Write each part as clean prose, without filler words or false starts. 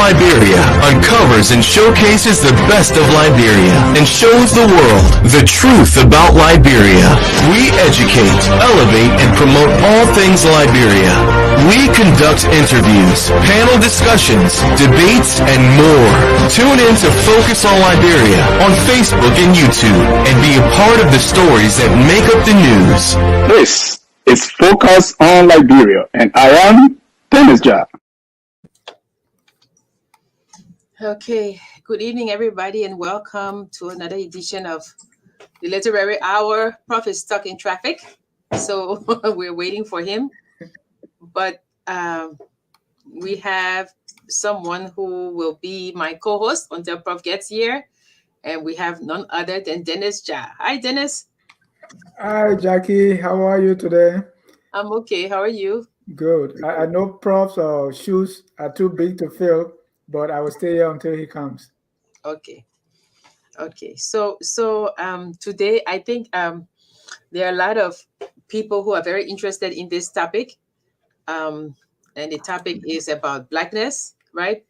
Liberia uncovers and showcases the best of Liberia and shows the world the truth about Liberia. We educate, elevate, and promote all things Liberia. We conduct interviews, panel discussions, debates, and more. Tune in to Focus on Liberia on Facebook and YouTube and be a part of the stories that make up the news. This is Focus on Liberia, and I am Dennis Jar. Okay, good evening, everybody, and welcome to another edition of the Literary Hour. Prof is stuck in traffic, so we're waiting for him. But we have someone who will be my co-host until Prof gets here, and we have none other than Dennis Jar. Hi, Dennis. Hi, Jackie. How are you today? I'm okay. How are you? Good. I know Prof's shoes are too big to fill, but I will stay here until he comes. Okay. So today I think there are a lot of people who are very interested in this topic, and the topic is about Blackness, right?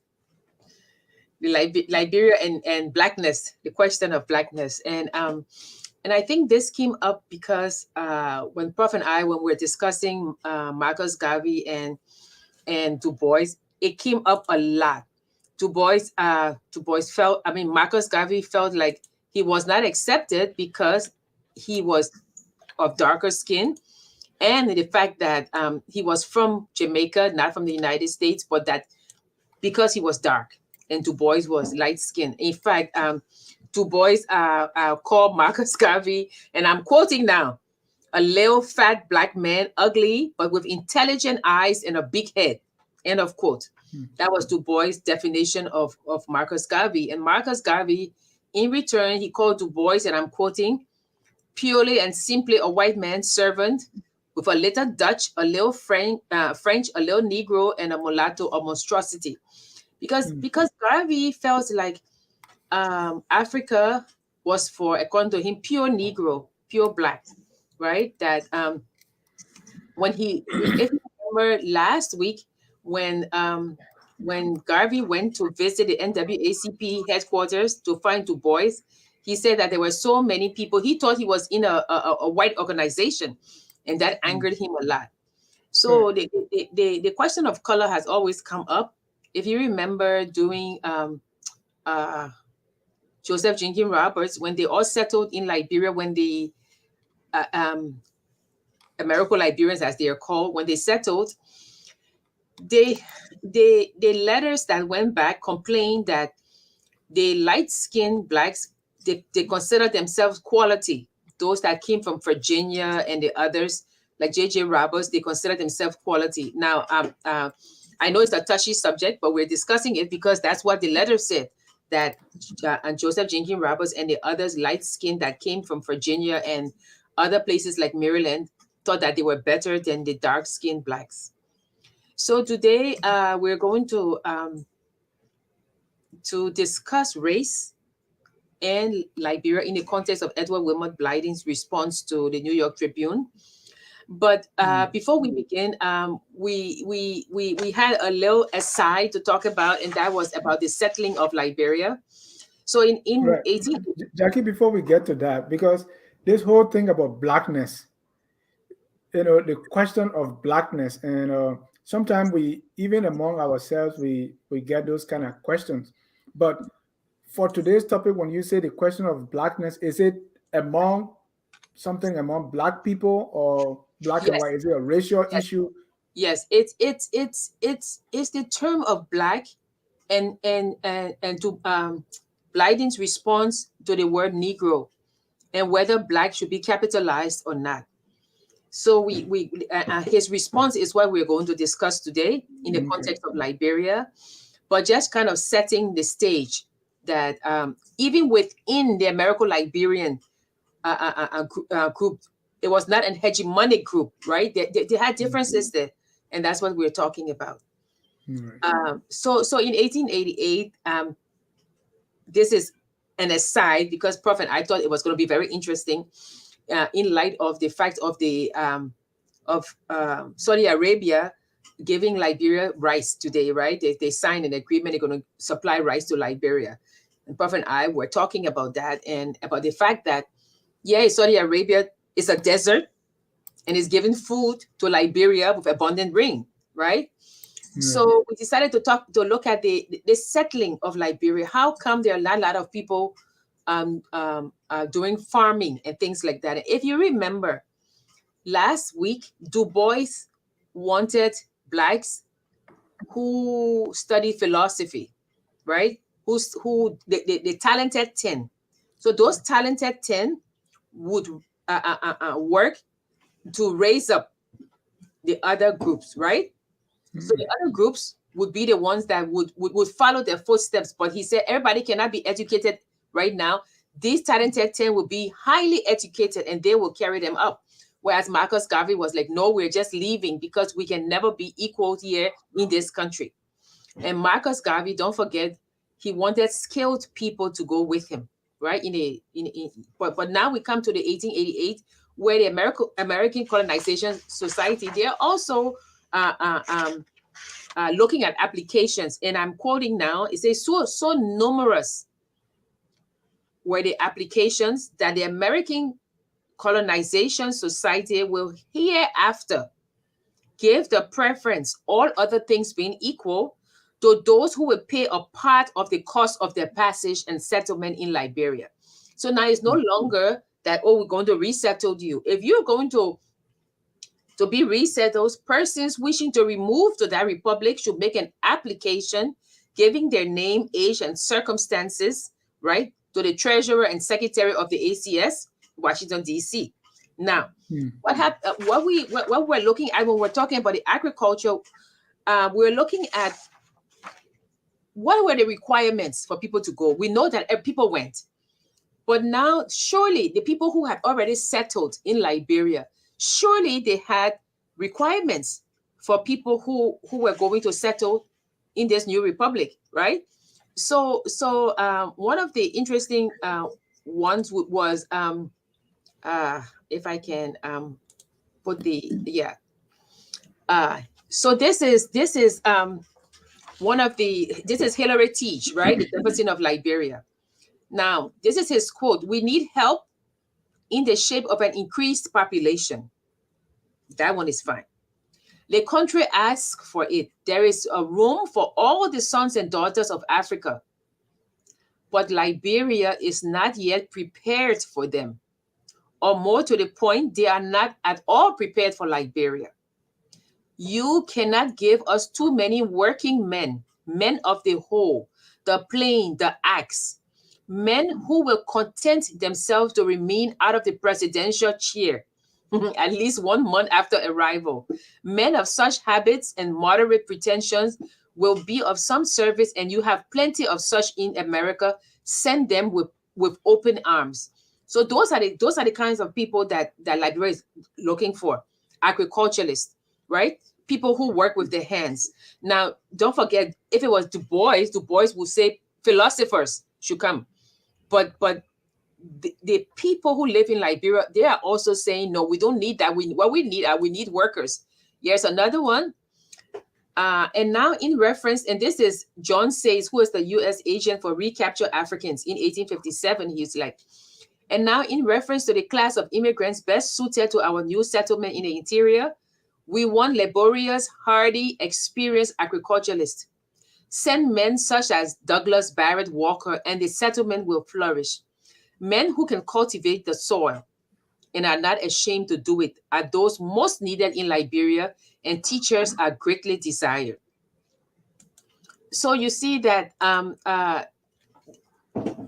Liberia and Blackness, the question of Blackness, and I think this came up because when Prof and I, when we were discussing Marcus Garvey and Du Bois, it came up a lot. Du Bois felt, Marcus Garvey felt like he was not accepted because he was of darker skin, and the fact that he was from Jamaica, not from the United States, but that because he was dark and Du Bois was light skinned. In fact, Du Bois called Marcus Garvey, and I'm quoting now, a little fat black man, ugly, but with intelligent eyes and a big head, end of quote. That was Du Bois' definition of Marcus Garvey. And Marcus Garvey, in return, he called Du Bois, and I'm quoting, purely and simply a white man's servant with a little Dutch, a little French, a little Negro, and a mulatto, a monstrosity. Because Garvey felt like Africa was, for, according to him, pure Negro, pure black, right? That if you remember last week, when Garvey went to visit the NAACP headquarters to find Du Bois, he said that there were so many people. He thought he was in a white organization, and that angered him a lot. So the question of color has always come up. If you remember during Joseph Jenkins Roberts, when they all settled in Liberia, when the Americo-Liberians, as they are called, when they settled, the letters that went back complained that the light-skinned blacks, they consider themselves quality. Those that came from Virginia and the others, like J.J. Roberts, they consider themselves quality. Now, I know it's a touchy subject, but we're discussing it because that's what the letter said, that and Joseph Jenkins Roberts and the others light-skinned that came from Virginia and other places like Maryland thought that they were better than the dark-skinned blacks. So today we're going to discuss race and Liberia in the context of Edward Wilmot Blyden's response to the New York Tribune. But before we begin, we had a little aside to talk about, and that was about the settling of Liberia. So in right. 18... Jackie, before we get to that, because this whole thing about blackness, the question of blackness, and sometimes we, even among ourselves, we get those kind of questions. But for today's topic, when you say the question of blackness, is it something among black people or black and white? Is it a racial issue? Yes, it's the term of black and to Blyden's response to the word Negro and whether black should be capitalized or not. So his response is what we're going to discuss today in the context of Liberia, but just kind of setting the stage that even within the Americo-Liberian group, it was not an hegemonic group, right? They had differences there, and that's what we're talking about. So in 1888, this is an aside because Prof and I thought it was going to be very interesting. In light of the fact of the Saudi Arabia giving Liberia rice today, right? They signed an agreement, they're going to supply rice to Liberia. And Prophet and I were talking about that and about the fact that, yeah, Saudi Arabia is a desert and is giving food to Liberia with abundant rain, right? So we decided to look at the settling of Liberia. How come there are a lot of people doing farming and things like that? If you remember, last week, Du Bois wanted blacks who study philosophy, right? The talented 10. So those talented 10 would work to raise up the other groups, right? So the other groups would be the ones that would follow their footsteps. But he said everybody cannot be educated right now. These talented 10 will be highly educated and they will carry them up. Whereas Marcus Garvey was like, no, we're just leaving because we can never be equal here in this country. And Marcus Garvey, don't forget, he wanted skilled people to go with him, right? But now we come to the 1888, where the American Colonization Society, they're also looking at applications. And I'm quoting now, it says, so numerous were the applications that the American Colonization Society will hereafter give the preference, all other things being equal, to those who will pay a part of the cost of their passage and settlement in Liberia. So now it's no longer that, oh, we're going to resettle you. If you're going to be resettled, persons wishing to remove to that republic should make an application giving their name, age, and circumstances, right, to the treasurer and secretary of the ACS, Washington, D.C. Now, what we're looking at when we're talking about the agriculture, we're looking at what were the requirements for people to go. We know that people went, but now surely the people who had already settled in Liberia, surely they had requirements for people who were going to settle in this new republic, right? So one of the interesting ones was if I can put so this is one of this is Hilary Teach, right? The Jefferson of Liberia. Now, this is his quote: "We need help in the shape of an increased population." That one is fine. The country asks for it. There is a room for all the sons and daughters of Africa, but Liberia is not yet prepared for them. Or more to the point, they are not at all prepared for Liberia. You cannot give us too many working men, men of the hoe, the plane, the axe, men who will content themselves to remain out of the presidential chair at least 1 month after arrival. Men of such habits and moderate pretensions will be of some service, and you have plenty of such in America. Send them with open arms. So those are the kinds of people that Liberia is looking for. Agriculturalists, right? People who work with their hands. Now, don't forget, if it was Du Bois would say philosophers should come. But the people who live in Liberia, they are also saying, no, we don't need that. We need workers. Here's another one. And now in reference, and this is John Sayes, who is the U.S. agent for Recapture Africans in 1857. He's like, and now in reference to the class of immigrants best suited to our new settlement in the interior, we want laborious, hardy, experienced agriculturalists. Send men such as Douglas Barrett Walker, and the settlement will flourish. Men who can cultivate the soil and are not ashamed to do it are those most needed in Liberia, and teachers are greatly desired. So you see that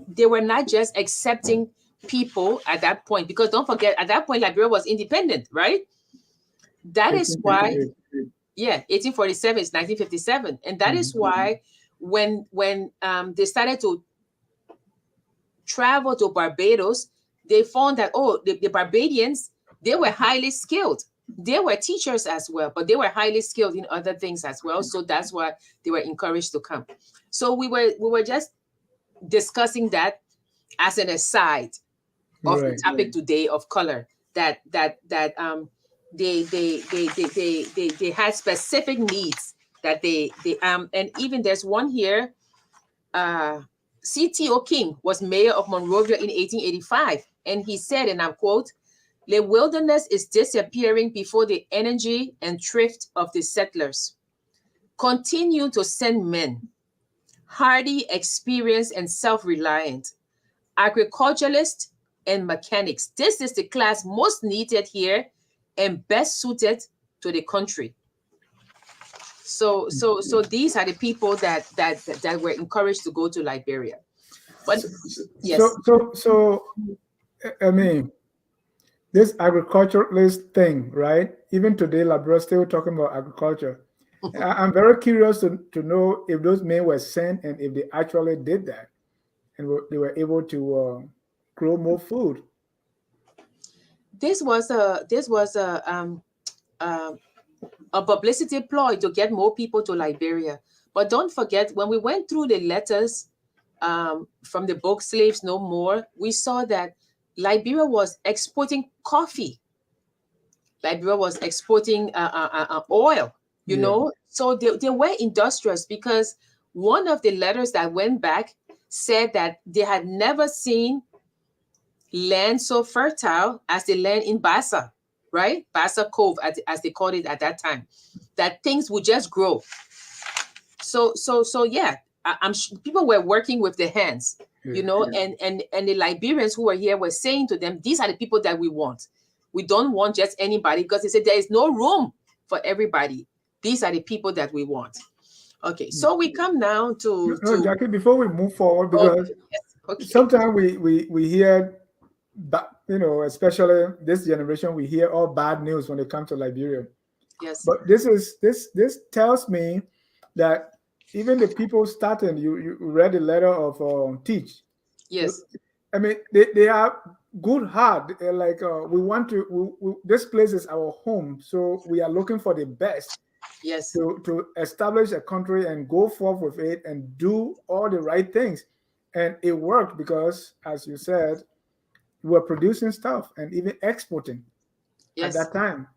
they were not just accepting people at that point, because don't forget, at that point, Liberia was independent, right? That is why, 1847 is 1957. And that is why when they started to travel to Barbados, they found that, the Barbadians, they were highly skilled. They were teachers as well, but they were highly skilled in other things as well. So that's why they were encouraged to come. So we were just discussing that as an aside of the topic today of color, that they had specific needs that they and even there's one here. C.T.O. King was mayor of Monrovia in 1885, and he said, and I'm quote, "The wilderness is disappearing before the energy and thrift of the settlers. Continue to send men, hardy, experienced, and self-reliant, agriculturalists and mechanics. This is the class most needed here and best suited to the country." So these are the people that were encouraged to go to Liberia. But yes. So I mean, this agriculturalist thing, right? Even today, Liberia still talking about agriculture. I'm very curious to know if those men were sent and if they actually did that, and they were able to grow more food. This was a publicity ploy to get more people to Liberia. But don't forget, when we went through the letters from the book Slaves No More, we saw that Liberia was exporting coffee. Liberia was exporting oil, you know. So they were industrious, because one of the letters that went back said that they had never seen land so fertile as the land in Bassa, right? Bassa Cove, as they called it at that time, that things would just grow. So yeah, I'm sure people were working with their hands, you know, and the Liberians who were here were saying to them, these are the people that we want. We don't want just anybody, because they said there is no room for everybody. These are the people that we want. Okay, so we come now to Jackie, before we move forward, because sometimes we hear, you know, especially this generation, we hear all bad news when it comes to Liberia. Yes. But this tells me that even the people starting, you read the letter of Teach. Yes. I mean, they are good heart. They're like, we want to, this place is our home, so we are looking for the best. Yes. To establish a country and go forth with it and do all the right things. And it worked because, as you said, we were producing stuff and even exporting at that time.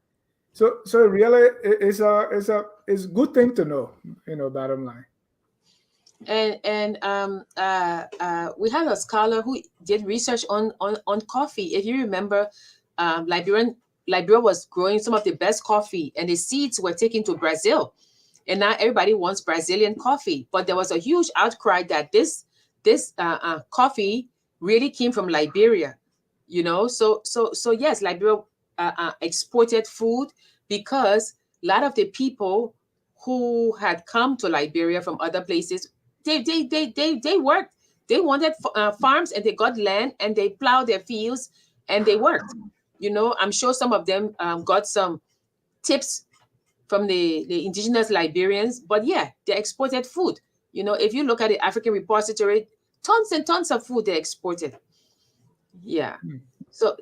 So really, it's a good thing to know, you know, bottom line. And we had a scholar who did research on coffee. If you remember, Liberia was growing some of the best coffee, and the seeds were taken to Brazil, and now everybody wants Brazilian coffee. But there was a huge outcry that this coffee really came from Liberia, you know. So yes, Liberia exported food, because a lot of the people who had come to Liberia from other places, they worked. They wanted farms, and they got land, and they plowed their fields, and they worked. You know, I'm sure some of them got some tips from the indigenous Liberians, but yeah, they exported food. You know, if you look at the African repository, tons and tons of food they exported. Yeah. So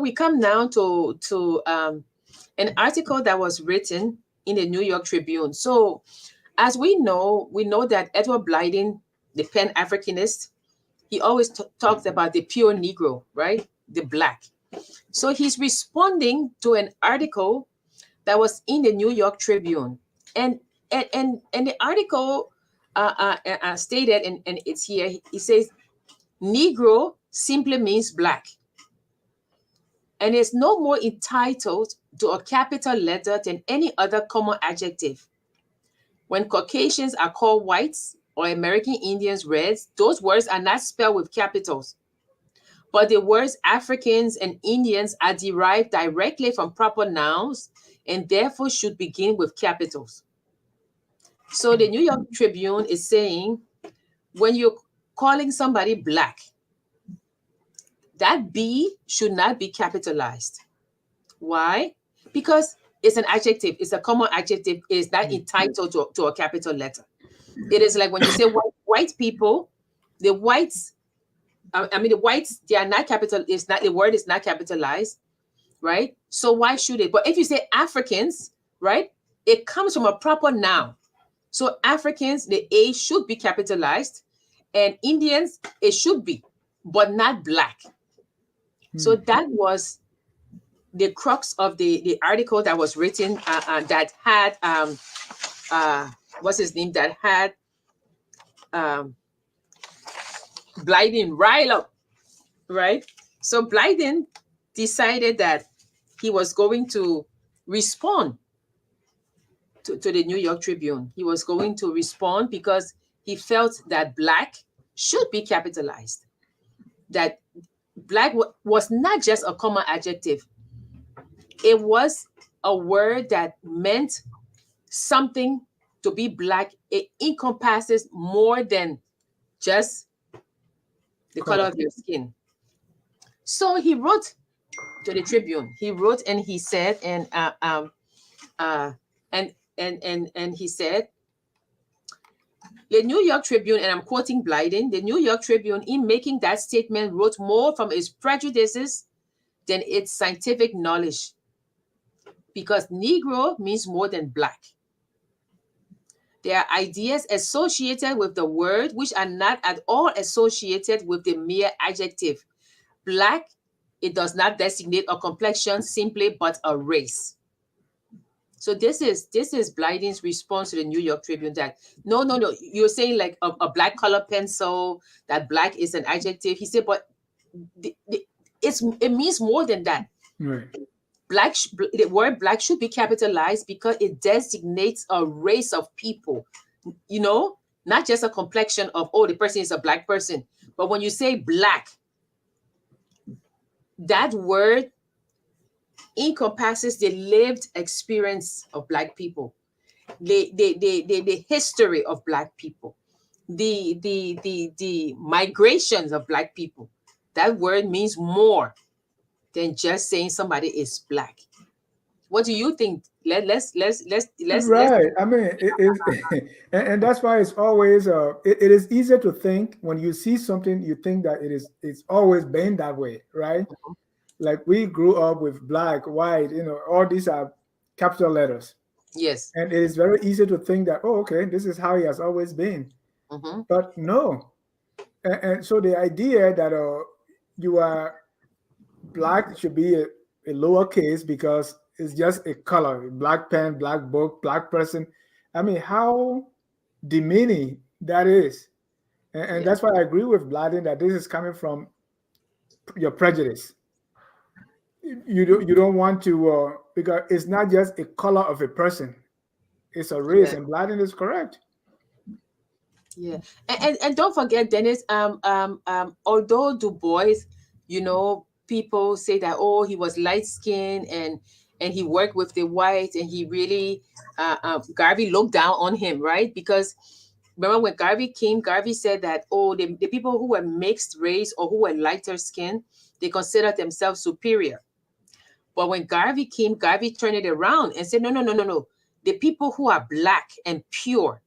we come now to an article that was written in the New York Tribune. So as we know that Edward Blyden, the Pan-Africanist, he always talks about the pure Negro, right? The black. So he's responding to an article that was in the New York Tribune. And the article stated, and it's here, he says, Negro simply means black, and is no more entitled to a capital letter than any other common adjective. When Caucasians are called whites or American Indians reds, those words are not spelled with capitals. But the words Africans and Indians are derived directly from proper nouns and therefore should begin with capitals. So the New York Tribune is saying, when you're calling somebody black, that B should not be capitalized. Why? Because it's an adjective. It's a common adjective. It's not entitled to a capital letter. It is like when you say white people, the whites, the whites, they are not capital. It's not, the word is not capitalized, right? So why should it? But if you say Africans, right, it comes from a proper noun. So Africans, the A should be capitalized, and Indians, it should be, but not black. So that was the crux of the article that was written that had what's his name, that had Blyden rile up, right? So Blyden decided that he was going to respond to the New York Tribune. He was going to respond because he felt that black should be capitalized, that black was not just a common adjective. It was a word that meant something. To be black, it encompasses more than just the color of your skin. So he wrote to the Tribune. He wrote and he said, and he said, the New York Tribune, and I'm quoting Blyden, the New York Tribune, in making that statement, wrote more from its prejudices than its scientific knowledge, because Negro means more than black. There are ideas associated with the word which are not at all associated with the mere adjective. Black, it does not designate a complexion simply, but a race. So this is Blyden's response to the New York Tribune, that no, you're saying like a black color pencil, that black is an adjective. He said, but it means more than that. Right. The word black should be capitalized because it designates a race of people, not just a complexion of, oh, the person is a black person. But when you say black, that word encompasses the lived experience of black people, the history of black people, the migrations of black people. That word means more than just saying somebody is black. What do you think? Let's Right. I mean, it is, and that's why it's always it is easier to think when you see something, you think that it's always been that way, right? Like we grew up with black, white, all these are capital letters. Yes. And it is very easy to think that, oh, okay, this is how he has always been. But no. And so the idea that you are black should be a lowercase because it's just a color, black pen, black book, black person. I mean, how demeaning that is. And that's why I agree with Blyden that this is coming from your prejudice. You don't want to because it's not just a color of a person, it's a race. And Blyden is correct. Yeah. And don't forget, Dennis, although Du Bois, people say that, oh, he was light skinned and he worked with the whites, and he really Garvey looked down on him, right? Because remember when Garvey came, Garvey said that, oh, the people who were mixed race or who were lighter skinned, they considered themselves superior. But when Garvey came, Garvey turned it around and said, no. The people who are black and pure,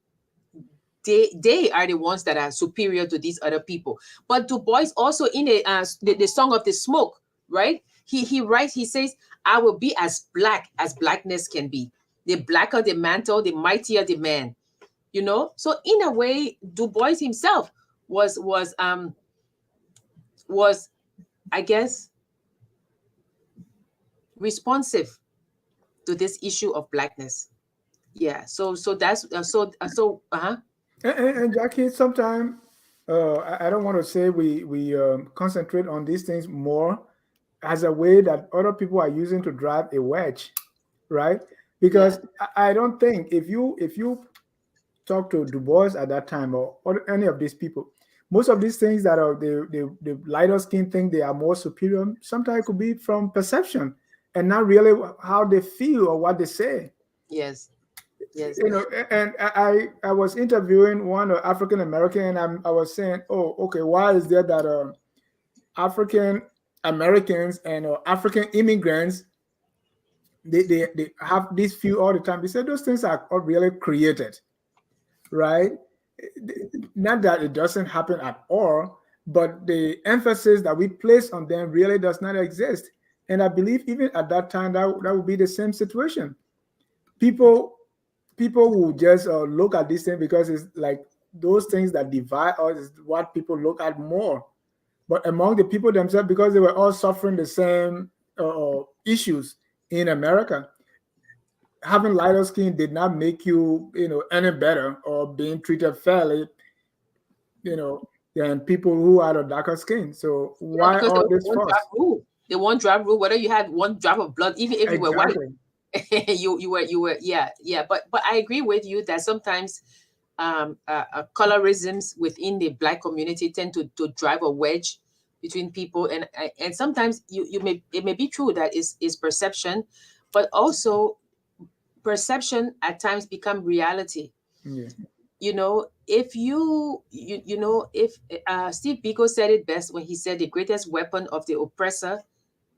they are the ones that are superior to these other people. But Du Bois also in the Song of the Smoke, right? He writes, he says, I will be as black as blackness can be. The blacker the mantle, the mightier the man. So in a way, Du Bois himself was I guess responsive to this issue of blackness. Yeah. So that's And Jackie, sometimes I don't want to say we concentrate on these things more as a way that other people are using to drive a wedge, right? Because I don't think if you talk to Du Bois at that time or any of these people, most of these things that are the lighter skin think they are more superior, sometimes it could be from perception and not really how they feel or what they say. Yes. And I was interviewing one African American, and I was saying, oh, okay, why is there that African Americans and African immigrants they have this view all the time? They said those things are all really created, right? Not that it doesn't happen at all, but the emphasis that we place on them really does not exist. And I believe even at that time that would be the same situation. People will just look at this thing because it's like those things that divide us is what people look at more. But among the people themselves, because they were all suffering the same issues in America. Having lighter skin did not make you, any better or being treated fairly, than people who had a darker skin. So Yeah, why because there all was this one fuss? drop rule. The one drop rule, whether you had one drop of blood, even if you were white, Exactly. you were yeah. But I agree with you that sometimes colorisms within the Black community tend to drive a wedge between people, and sometimes it may be true that is perception, but also perception at times become reality. Yeah. If if Steve Biko said it best when he said the greatest weapon of the oppressor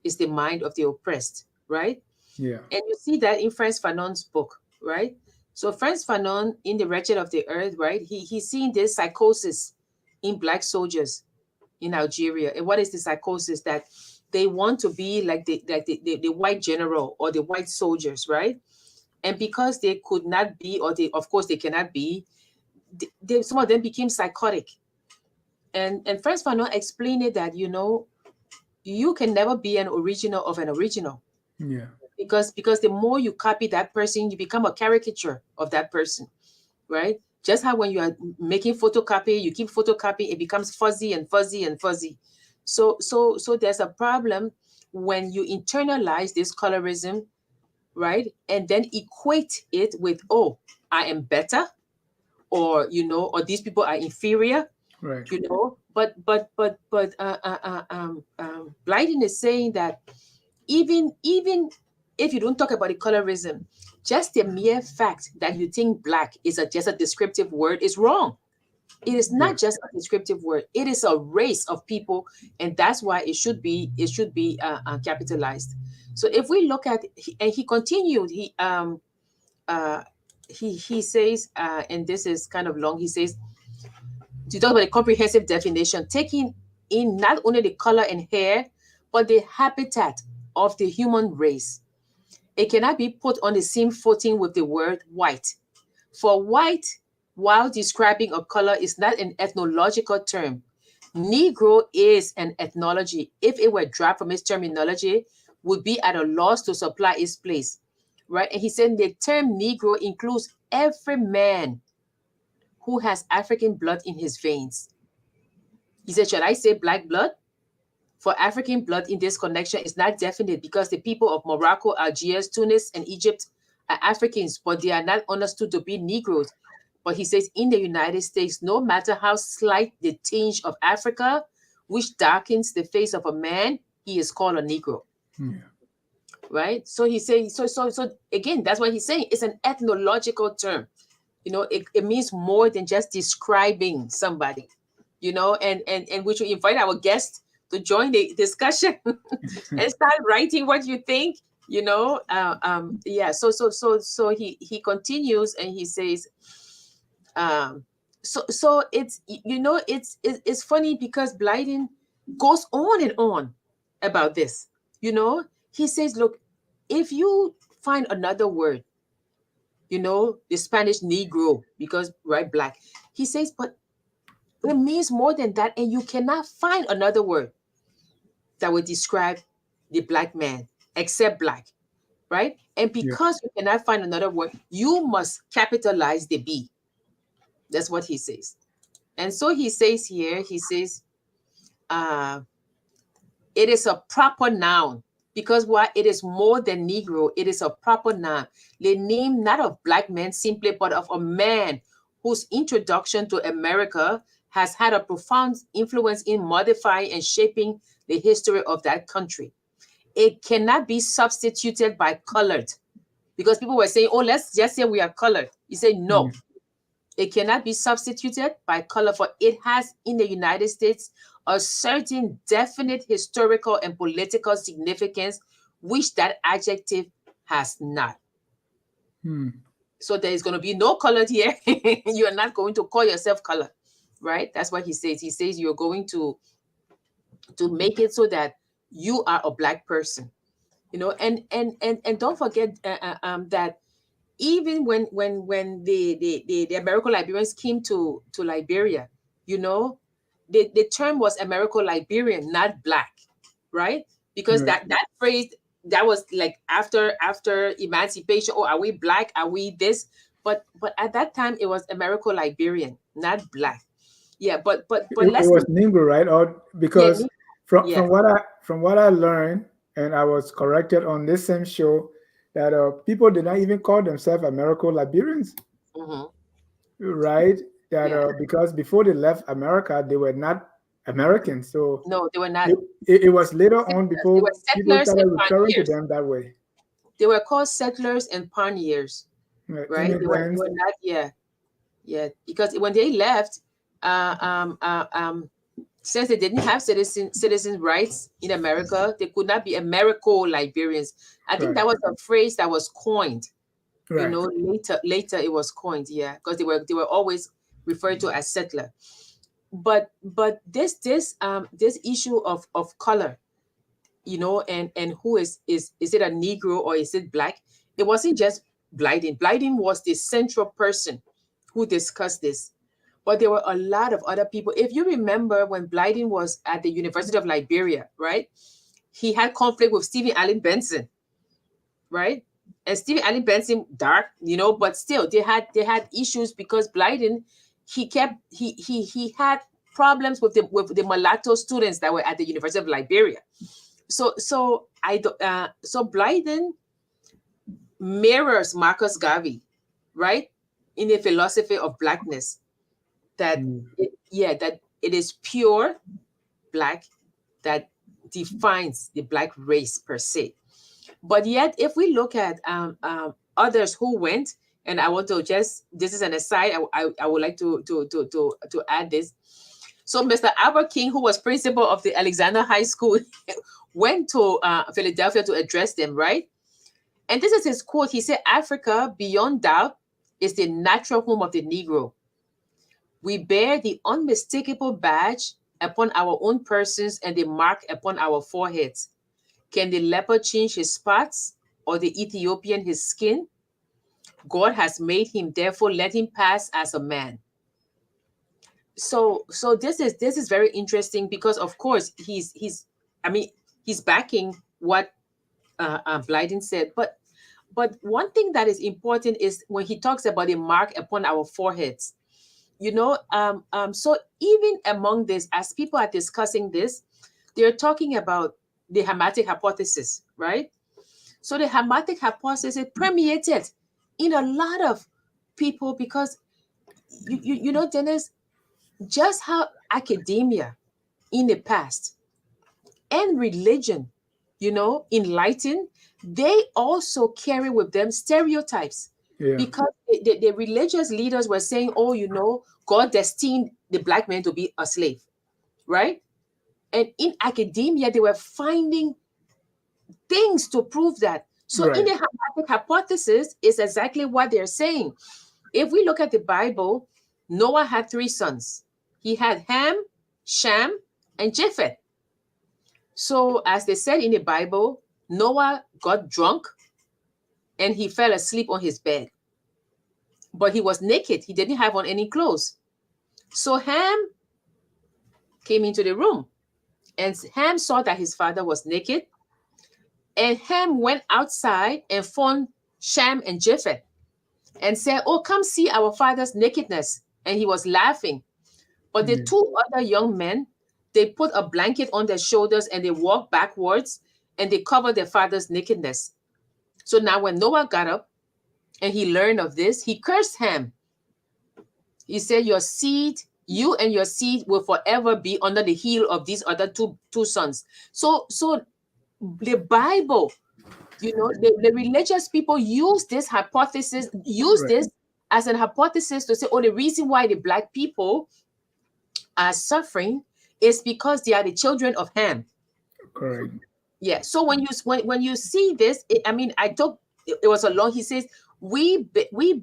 is the mind of the oppressed, right? Yeah. And you see that in Frantz Fanon's book, right? So Frantz Fanon in The Wretched of the Earth, right? He's seeing this psychosis in Black soldiers in Algeria. And what is the psychosis? That they want to be like the white general or the white soldiers, right? And because they could not be, or of course they cannot be, some of them became psychotic. And Frantz Fanon explained it that you can never be an original of an original, Yeah. because the more you copy that person, you become a caricature of that person, right? Just how when you are making photocopy, you keep photocopying, it becomes fuzzy and fuzzy and fuzzy. So there's a problem when you internalize this colorism, right? And then equate it with, oh, I am better, or or these people are inferior, Right. but Blyden is saying that even if you don't talk about the colorism, just the mere fact that you think Black is just a descriptive word is wrong. It is Yeah. not just a descriptive word. It is a race of people, and that's why it should be capitalized. So if we look at, and he continued, he says, and this is kind of long. He says, to talk about a comprehensive definition, taking in not only the color and hair, but the habitat of the human race. It cannot be put on the same footing with the word white. For white, while describing a color, is not an ethnological term. Negro is an ethnology. If it were dropped from its terminology, would be at a loss to supply its place, right? And he said the term Negro includes every man who has African blood in his veins. He said, should I say Black blood? For African blood in this connection is not definite, because the people of Morocco, Algiers, Tunis, and Egypt are Africans, but they are not understood to be Negroes. But he says in the United States, no matter how slight the tinge of Africa, which darkens the face of a man, he is called a Negro. Yeah. Right? So he says, so again, that's what he's saying. It's an ethnological term. It means more than just describing somebody, and we should invite our guests to join the discussion and start writing what you think, yeah. So he continues and he says, so it's funny because Blyden goes on and on about this. He says, look, if you find another word, the Spanish Negro, because right, Black, he says, but it means more than that, and you cannot find another word that would describe the Black man except Black, right? And Yeah. because you cannot find another word, you must capitalize the B. That's what he says. And so he says here, he says, it is a proper noun, because what it is more than Negro, it is a proper noun. The name not of Black men simply, but of a man whose introduction to America has had a profound influence in modifying and shaping the history of that country. It cannot be substituted by colored, because people were saying, oh, let's just say we are colored. You say, no, it cannot be substituted by color, for it has in the United States a certain definite historical and political significance, which that adjective has not. So there is going to be no colored here. You are not going to call yourself colored, right? That's what he says. He says you're going to make it so that you are a Black person, and don't forget that even when the American Liberians came to Liberia, the term was American Liberian, not Black, right? because that phrase, that was like after emancipation. Oh, are we black? Are we this? But at that time it was Americo-Liberian, not black. Yeah, but It let's was Negro, right? Or yeah, because yeah. from what I learned, and I was corrected on this same show, that people did not even call themselves Americo-Liberians, Mm-hmm. right? That Yeah. because before they left America, they were not Americans. So No, they were not. it was later on Settlers. They before were people settlers started and referring to pioneers. them that way. They were called settlers and pioneers, right? They Immigrants. were not, yeah. Because when they left, uh, um, uh, um, since they didn't have citizen rights in America, they could not be Americo-Liberians. I think Right. that was a phrase that was coined. You Right. know, later it was coined, yeah, because they were always referred to as settler. But this issue of color, you know, and who is it a Negro or is it black? It wasn't just Blyden. Blyden was the central person who discussed this, but there were a lot of other people. If you remember when Blyden was at the University of Liberia, right? He had conflict with Stephen Allen Benson, right? And Stephen Allen Benson, dark, you know, but still they had issues because Blyden, he had problems with the mulatto students that were at the University of Liberia. So Blyden mirrors Marcus Garvey, right, in the philosophy of blackness, that that it is pure black that defines the black race per se. But yet, if we look at others who went, and I want to just, this is an aside, I would like to add this. So Mr. Albert King, who was principal of the Alexander High School, went to Philadelphia to address them, right? And this is his quote. He said, "Africa, beyond doubt, is the natural home of the Negro. We bear the unmistakable badge upon our own persons and the mark upon our foreheads. Can the leopard change his spots or the Ethiopian his skin? God has made him, therefore let him pass as a man." So this is very interesting because of course he's backing what Blyden said, but one thing that is important is when he talks about the mark upon our foreheads. You know, so even among this, as people are discussing this, they're talking about the Hermetic hypothesis, right? So the Hermetic hypothesis permeated in a lot of people because you know, Dennis, just how academia in the past and religion, you know, enlightened, they also carry with them stereotypes. Yeah. Because the religious leaders were saying, oh, you know, God destined the black man to be a slave, right? And in academia, they were finding things to prove that. So in Right. the Hermetic hypothesis is exactly what they're saying. If we look at the Bible, Noah had 3 sons. He had Ham, Shem, and Japheth. So as they said in the Bible, Noah got drunk and he fell asleep on his bed. But he was naked. He didn't have on any clothes. So Ham came into the room and Ham saw that his father was naked. And Ham went outside and found Shem and Japheth and said, oh, come see our father's nakedness. And he was laughing. But the 2 other young men, they put a blanket on their shoulders and they walked backwards and they covered their father's nakedness. So now when Noah got up and he learned of this, he cursed Ham. He said, your seed, you and your seed will forever be under the heel of these other two sons. So the Bible, you know, the religious people use this hypothesis, this as an hypothesis to say, oh, the reason why the black people are suffering is because they are the children of Ham. Correct. Yeah. So when you see this, it was a long. He says we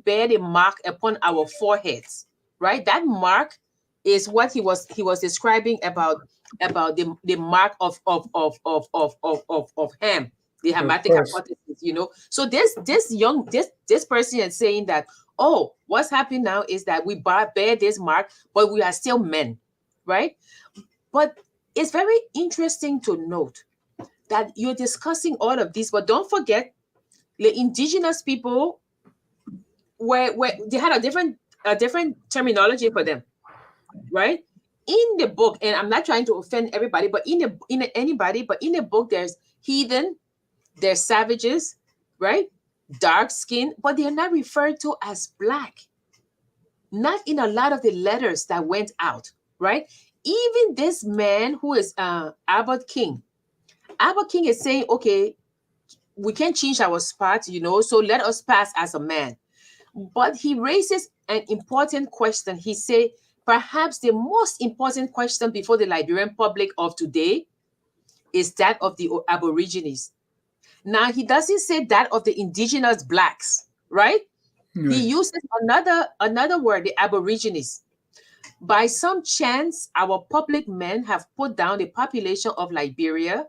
bear the mark upon our foreheads, right? That mark is what he was describing about the mark of Ham, the Hermetic hypothesis. You know, so this person is saying that, oh, what's happening now is that we bear this mark, but we are still men, right? But it's very interesting to note that you're discussing all of this, but don't forget the indigenous people where they had a different terminology for them, right? In the book, and I'm not trying to offend everybody, but in the book, there's heathen, there's savages, right? Dark skin, but they're not referred to as black. Not in a lot of the letters that went out, right? Even this man who is Albert King is saying, okay, we can change our spot, so let us pass as a man. But he raises an important question. He say, perhaps the most important question before the Liberian public of today is that of the Aborigines. Now, he doesn't say that of the indigenous blacks, right? He uses another word, the Aborigines. By some chance, our public men have put down the population of Liberia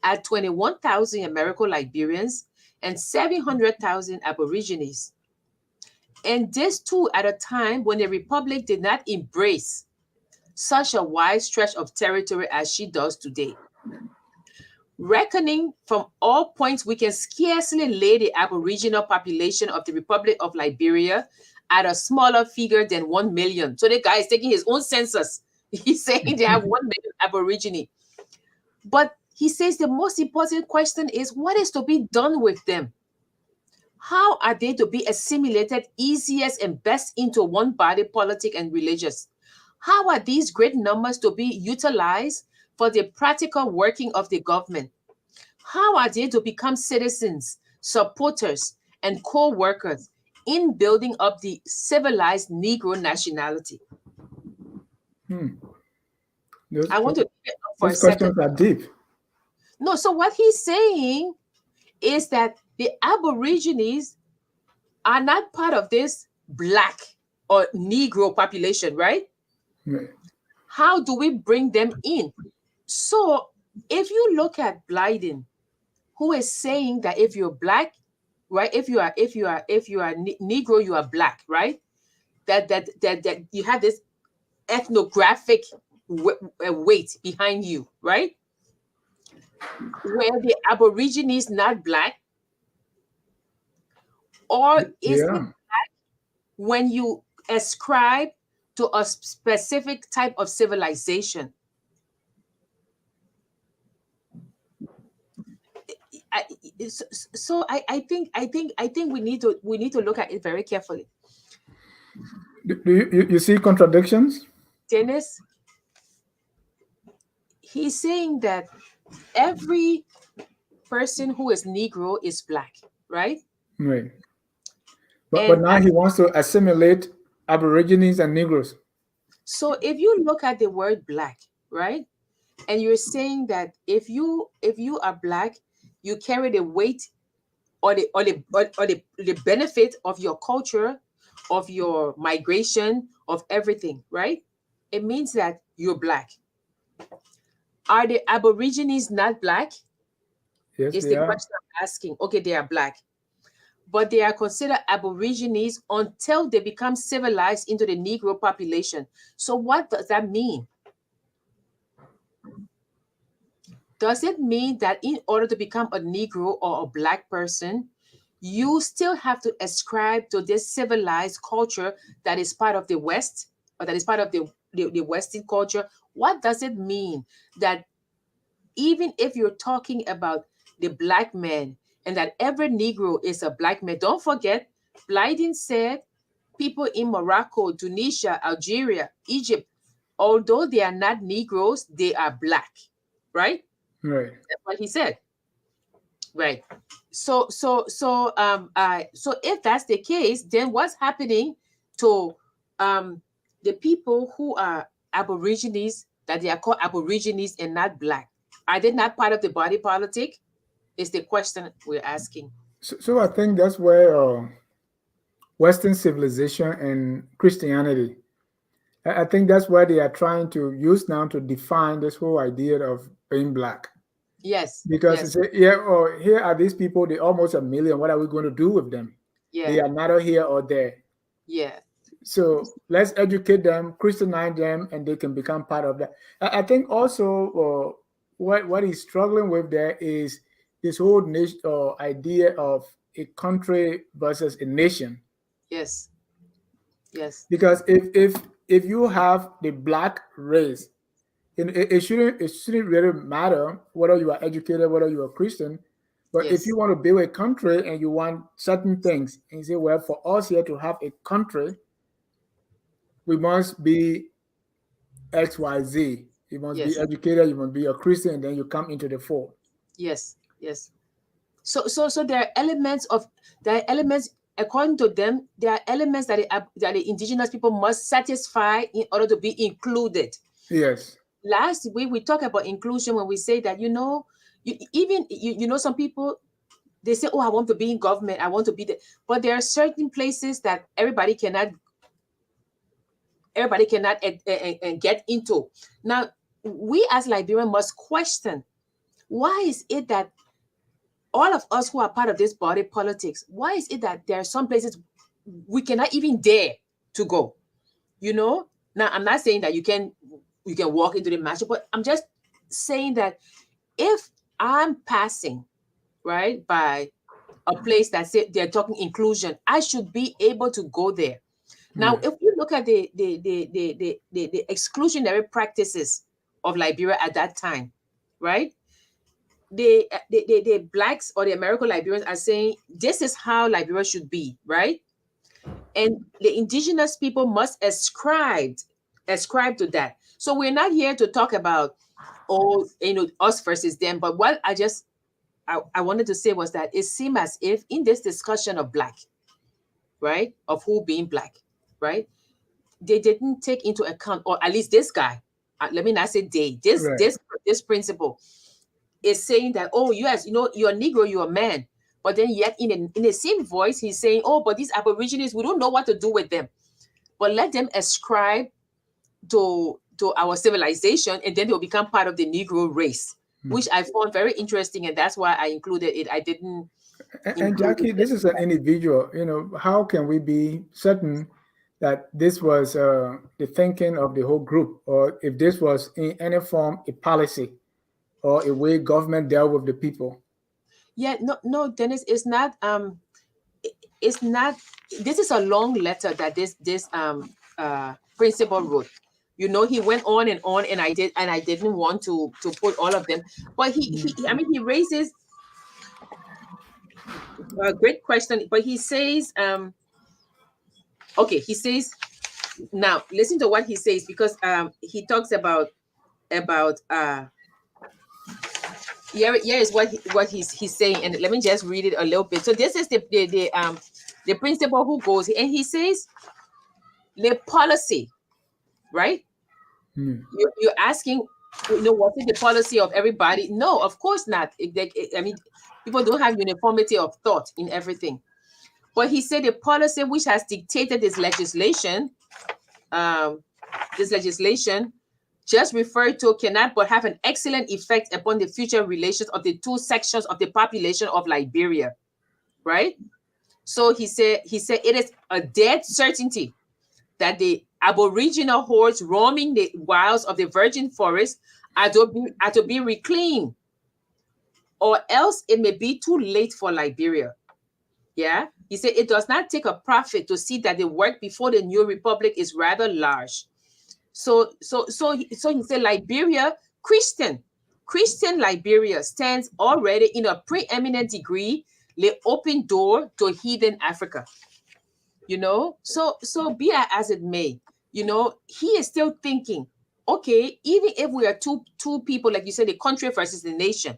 at 21,000 Americo-Liberians and 700,000 Aborigines. And this too at a time when the Republic did not embrace such a wide stretch of territory as she does today. Reckoning from all points, we can scarcely lay the Aboriginal population of the Republic of Liberia at a smaller figure than 1 million. So the guy is taking his own census. He's saying they have 1 million Aborigine. But he says the most important question is, what is to be done with them? How are they to be assimilated easiest and best into one body, politic and religious? How are these great numbers to be utilized for the practical working of the government? How are they to become citizens, supporters, and co-workers in building up the civilized Negro nationality? I want to pick it up for a second. Questions are deep. No, so what he's saying is that the Aborigines are not part of this black or Negro population, right? How do we bring them in? So if you look at Blyden, who is saying that if you're black, right? If you are Negro, you are black, right? That you have this ethnographic weight behind you, right? Where the Aborigines not black, or is it black when you ascribe to a specific type of civilization? I think we need to look at it very carefully. Do you see contradictions? Dennis, he's saying that every person who is Negro is black, right? Right. But now he wants to assimilate Aborigines and Negroes. So if you look at the word black, right, and you're saying that if you are black, you carry the weight or the benefit of your culture, of your migration, of everything, right? It means that you're black. Are the Aborigines not black? Yes, is the question I'm asking. Okay, they are black, but they are considered Aborigines until they become civilized into the Negro population. So what does that mean? Does it mean that in order to become a Negro or a black person, you still have to ascribe to this civilized culture that is part of the West, or that is part of the Western culture? What does it mean that even if you're talking about the black man and that every Negro is a black man, don't forget, Blyden said people in Morocco, Tunisia, Algeria, Egypt, although they are not Negroes, they are black, right? Right. That's what he said. Right. So if that's the case, then what's happening to the people who are Aborigines, that they are called Aborigines and not black? Are they not part of the body politic? Is the question we're asking. So I think that's where Western civilization and Christianity, I think that's where they are trying to use now to define this whole idea of being black. Yes. Because yes. Here are these people, they're almost 1 million. What are we going to do with them? Yeah. They are neither here or there. Yeah. So let's educate them, Christianize them, and they can become part of that. I think also what he's struggling with there is this whole nation idea of a country versus a nation. Yes. Yes. Because if you have the black race, it shouldn't really matter whether you are educated, whether you are Christian. But if Yes. you want to build a country and you want certain things, and you say, well, for us here to have a country, we must be XYZ. You must be Yes. educated, you must be a Christian, and then you come into the fold. Yes. Yes. So there are elements according to them. There are elements that the indigenous people must satisfy in order to be included. Yes. Last week we talked about inclusion when we say that some people, they say, oh, I want to be in government, I want to be there, but there are certain places that everybody cannot get into. Now we as Liberians must question, why is it that all of us who are part of this body politics, why is it that there are some places we cannot even dare to go? Now I'm not saying that you can walk into the match, but I'm just saying that if I'm passing right by a place that say they're talking inclusion, I should be able to go there. Now, if you look at the exclusionary practices of Liberia at that time, right? The blacks or the American Liberians are saying this is how Liberia should be, right? And the indigenous people must ascribe to that. So we're not here to talk about us versus them. But what I wanted to say was that it seemed as if in this discussion of black, right, of who being black, right, they didn't take into account, or at least this guy, let me not say this principle is saying that, oh, yes, you're a Negro, you're a man. But then yet in the same voice, he's saying, oh, but these Aborigines, we don't know what to do with them. But let them ascribe to our civilization, and then they'll become part of the Negro race, which I found very interesting. And that's why I included it. I didn't. And Jackie, this is an individual. How can we be certain that this was the thinking of the whole group, or if this was in any form a policy or a way government dealt with the people? Yeah, no, Dennis, it's not. It's not. This is a long letter that this principal wrote. He went on, and I didn't want to put all of them. But he raises a great question. But he says, okay, he says, now listen to what he says, because he talks about here is what he's saying, and let me just read it a little bit. So this is the principal who goes, and he says the policy, right? You're asking, what is the policy of everybody? No, of course not. I mean, people don't have uniformity of thought in everything. But he said the policy which has dictated this legislation just referred to cannot but have an excellent effect upon the future relations of the two sections of the population of Liberia, right? So he said it is a dead certainty that the Aboriginal hordes roaming the wilds of the virgin forest are to be reclaimed, or else it may be too late for Liberia. Yeah, he said it does not take a prophet to see that the work before the new republic is rather large. So he said Liberia, Christian Liberia stands already in a preeminent degree the open door to heathen Africa. So be it as it may, he is still thinking, okay, even if we are two people, like you said, the country versus the nation,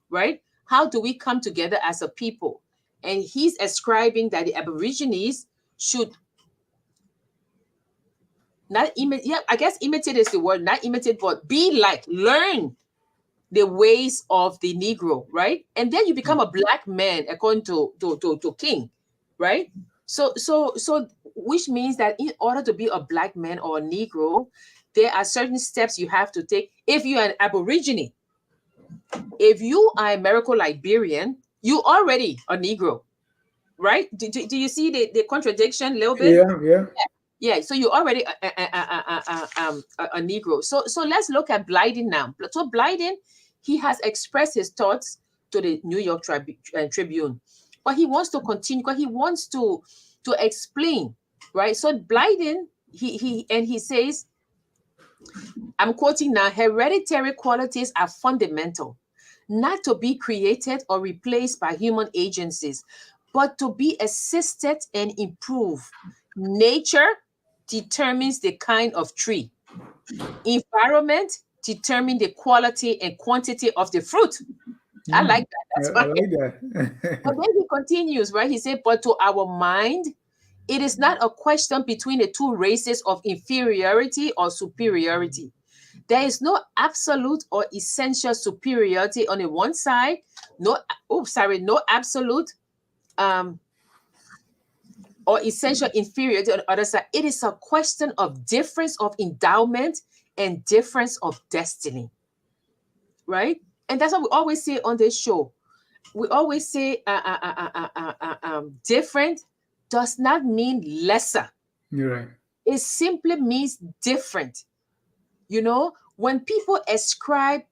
right? How do we come together as a people? And he's ascribing that the Aborigines should not imitate, I guess imitate is the word, not imitate, but learn the ways of the Negro, right? And then you become a black man according to King, right? So which means that in order to be a black man or a Negro, there are certain steps you have to take. If you are an Aborigine, if you are American Liberian, you already a Negro, right? Do you see the contradiction a little bit? Yeah, so you're already a Negro. So let's look at Blyden now. So Blyden, He has expressed his thoughts to the New York Tribune, but he wants to continue because he wants to explain, right? So Blyden, he says, I'm quoting now, hereditary qualities are fundamental, not to be created or replaced by human agencies, but to be assisted and improved. Nature determines the kind of tree. Environment determines the quality and quantity of the fruit. I like that. That's I like that. But then he continues, right? He said, but to our mind, it is not a question between the two races of inferiority or superiority. There is no absolute or essential superiority on the one side, no absolute or essential inferiority on the other side. It is a question of difference of endowment and difference of destiny, right? And that's what we always say on this show. We always say different does not mean lesser. You're right. It simply means different. You know, when people ascribe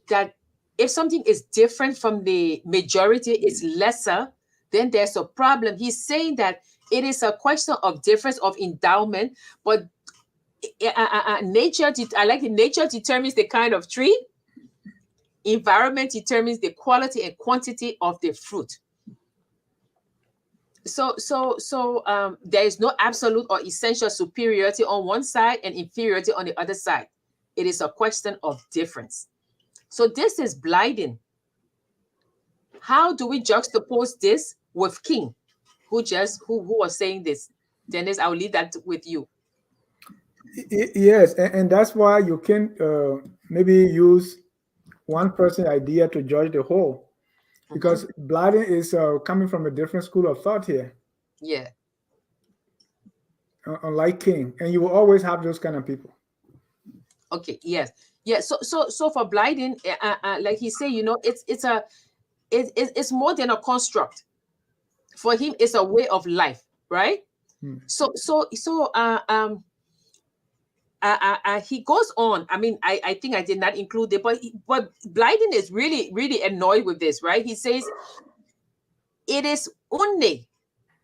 that if something is different from the majority, it's lesser, then there's a problem. He's saying that it is a question of difference of endowment, but nature, I like it, nature determines the kind of tree. Environment determines the quality and quantity of the fruit. So there is no absolute or essential superiority on one side and inferiority on the other side. It is a question of difference. So this is Blyden. How do we juxtapose this with King, who was saying this? Dennis, I will leave that with you. Yes, and that's why you can maybe use one person's idea to judge the whole, because Blyden is coming from a different school of thought here. Yeah. Unlike King, and you will always have those kind of people. Okay. Yes. Yeah. So for Blyden, like he said, you know, it's more than a construct. For him, it's a way of life, right? So he goes on. I mean, I think I did not include it, but Blyden is really, really annoyed with this, right? He says, it is only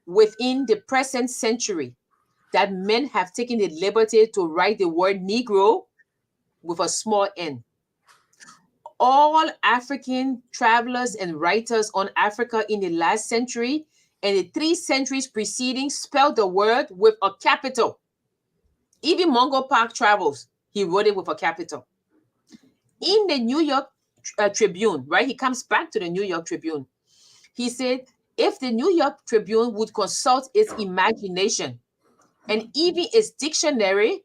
within the present century that men have taken the liberty to write the word Negro with a small n. All African travelers and writers on Africa in the last century and the 3 centuries preceding spelled the word with a capital. Even Mungo Park Travels, he wrote it with a capital. In the New York Tribune, right? He comes back to the New York Tribune. He said, if the New York Tribune would consult its imagination and even its dictionary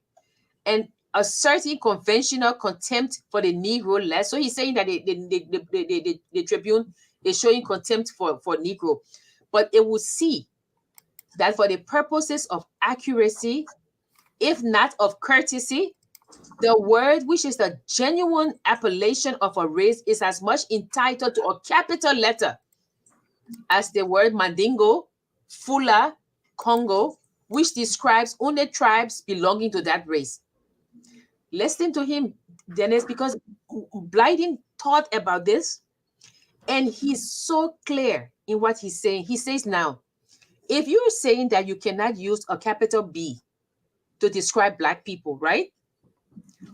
and a certain conventional contempt for the Negro less. So he's saying that the Tribune is showing contempt for Negro, but it will see that for the purposes of accuracy, if not of courtesy, the word, which is the genuine appellation of a race, is as much entitled to a capital letter as the word Mandingo, Fula, Congo, which describes only tribes belonging to that race. Listen to him, Dennis, because Blyden thought about this, and he's so clear in what he's saying. He says now, if you're saying that you cannot use a capital B to describe Black people, right?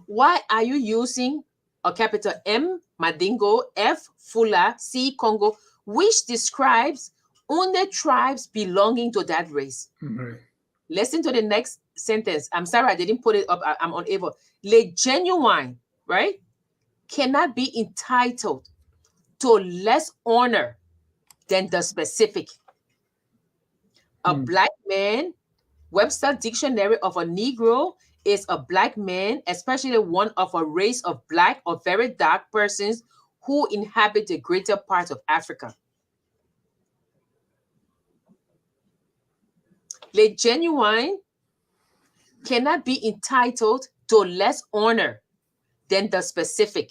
Why are you using a capital M, Mandingo, F, Fula, C, Congo, which describes only tribes belonging to that race? Mm-hmm. Listen to the next sentence. I'm sorry, I didn't put it up. I'm unable. Le genuine, right, cannot be entitled to less honor than the specific. A Black man, Webster Dictionary of a Negro is a Black man, especially one of a race of Black or very dark persons who inhabit the greater part of Africa. Le genuine cannot be entitled to less honor than the specific.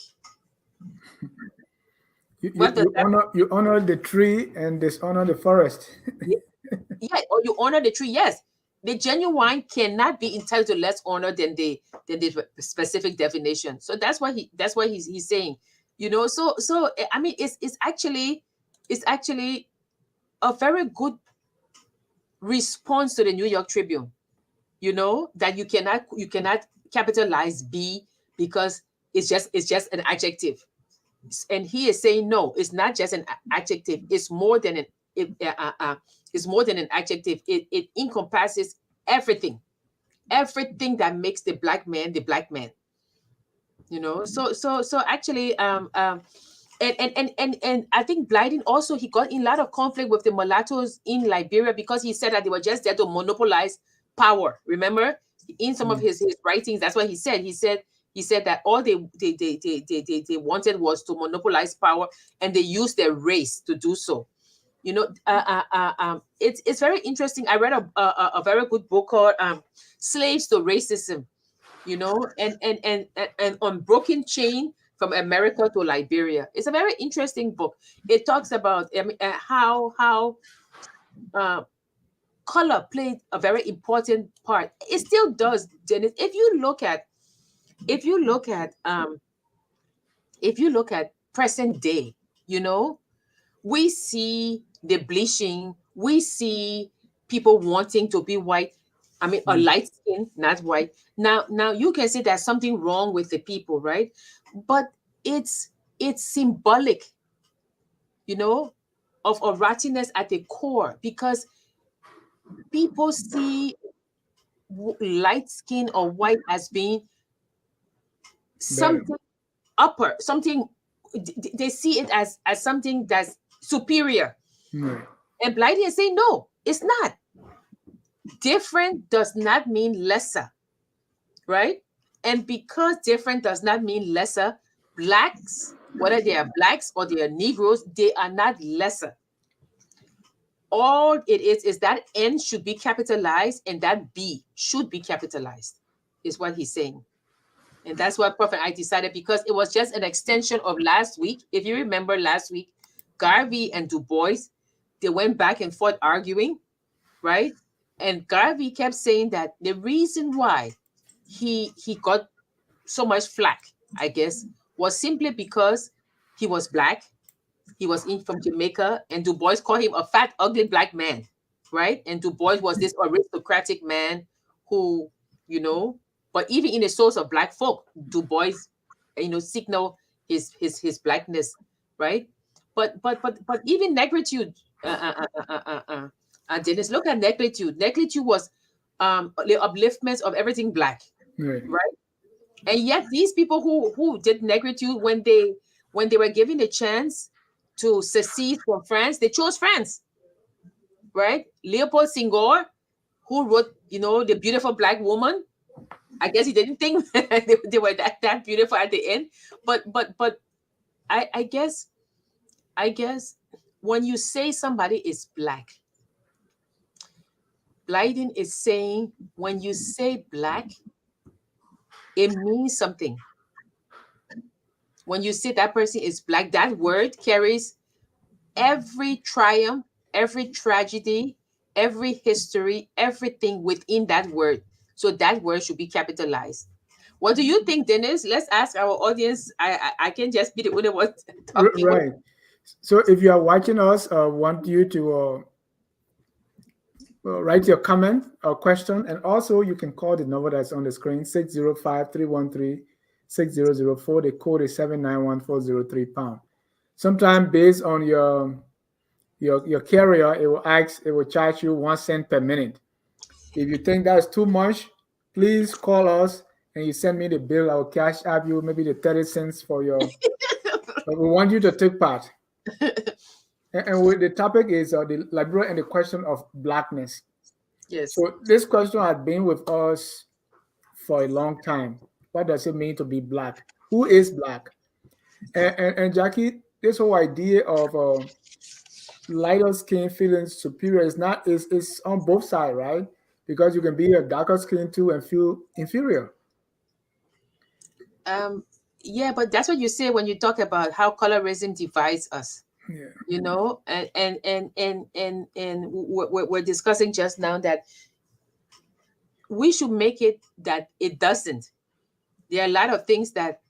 You honor the tree and dishonor the forest. Yeah, or you honor the tree. Yes, the genuine cannot be entitled to less honor than the specific definition. So that's what he's saying. You know, so I mean, it's actually a very good response to the New York Tribune. You know, that you cannot capitalize B because it's just an adjective. And he is saying no, it's not just an adjective. It's more than an it's more than an adjective. It encompasses everything, everything that makes the black man the black man. You know, so actually and I think Blyden also, he got in a lot of conflict with the mulattoes in Liberia because he said that they were just there to monopolize power. Remember, in some of his writings, that's what he said. He said that all they wanted was to monopolize power, and they used their race to do so. You know, it's very interesting. I read a very good book called "Slaves to Racism." You know, and Unbroken Chain from America to Liberia. It's a very interesting book. It talks about how color played a very important part. It still does, Dennis. If you look at present day, you know, we see the bleaching, we see people wanting to be white. I mean, a light skin, not white. Now you can say there's something wrong with the people, right? But it's symbolic, you know, of a rattiness at the core, because people see light skin or white as being something upper, something they see it as something that's superior. And Blighty is saying, no, it's not. Different does not mean lesser, right? And because different does not mean lesser, blacks, whether they are blacks or they are Negroes, they are not lesser. All it is that N should be capitalized and that B should be capitalized, is what he's saying. And that's what Prophet I decided, because it was just an extension of last week. If you remember last week, Garvey and Du Bois, they went back and forth arguing, right? And Garvey kept saying that the reason why he got so much flack, I guess, was simply because he was black, he was from Jamaica, and Du Bois called him a fat, ugly black man, right? And Du Bois was this aristocratic man who, you know, but even in the souls of black folk, Du Bois, you know, signal his blackness, right? But even negritude, Dennis, look at negritude. Negritude was the upliftment of everything black, right? And yet these people who did negritude, when they were given a chance to secede from France, they chose France, right? Leopold Senghor, who wrote, you know, The Beautiful Black Woman. I guess he didn't think they were that beautiful at the end. But I guess when you say somebody is black, Blyden is saying when you say black, it means something. When you say that person is black, that word carries every triumph, every tragedy, every history, everything within that word. So that word should be capitalized. What do you think, Dennis? Let's ask our audience. I can just be the only one talking. Right. So if you are watching us, want you to write your comment or question, and also you can call the number that's on the screen, 605-313-6004. The code is 791-403#. Sometimes based on your carrier, it will charge you 1 cent per minute. If you think that's too much, please call us and you send me the bill. I will cash out you maybe the 30 cents for your. But we want you to take part. And the topic is the Liberia and the question of blackness. Yes. So this question has been with us for a long time. What does it mean to be black? Who is black? And Jackie, this whole idea of lighter skin feeling superior is on both sides, right? Because you can be a darker skin too and feel inferior. Yeah, but that's what you say when you talk about how colorism divides us. Yeah. You know, and we're discussing just now that we should make it that it doesn't. There are a lot of things that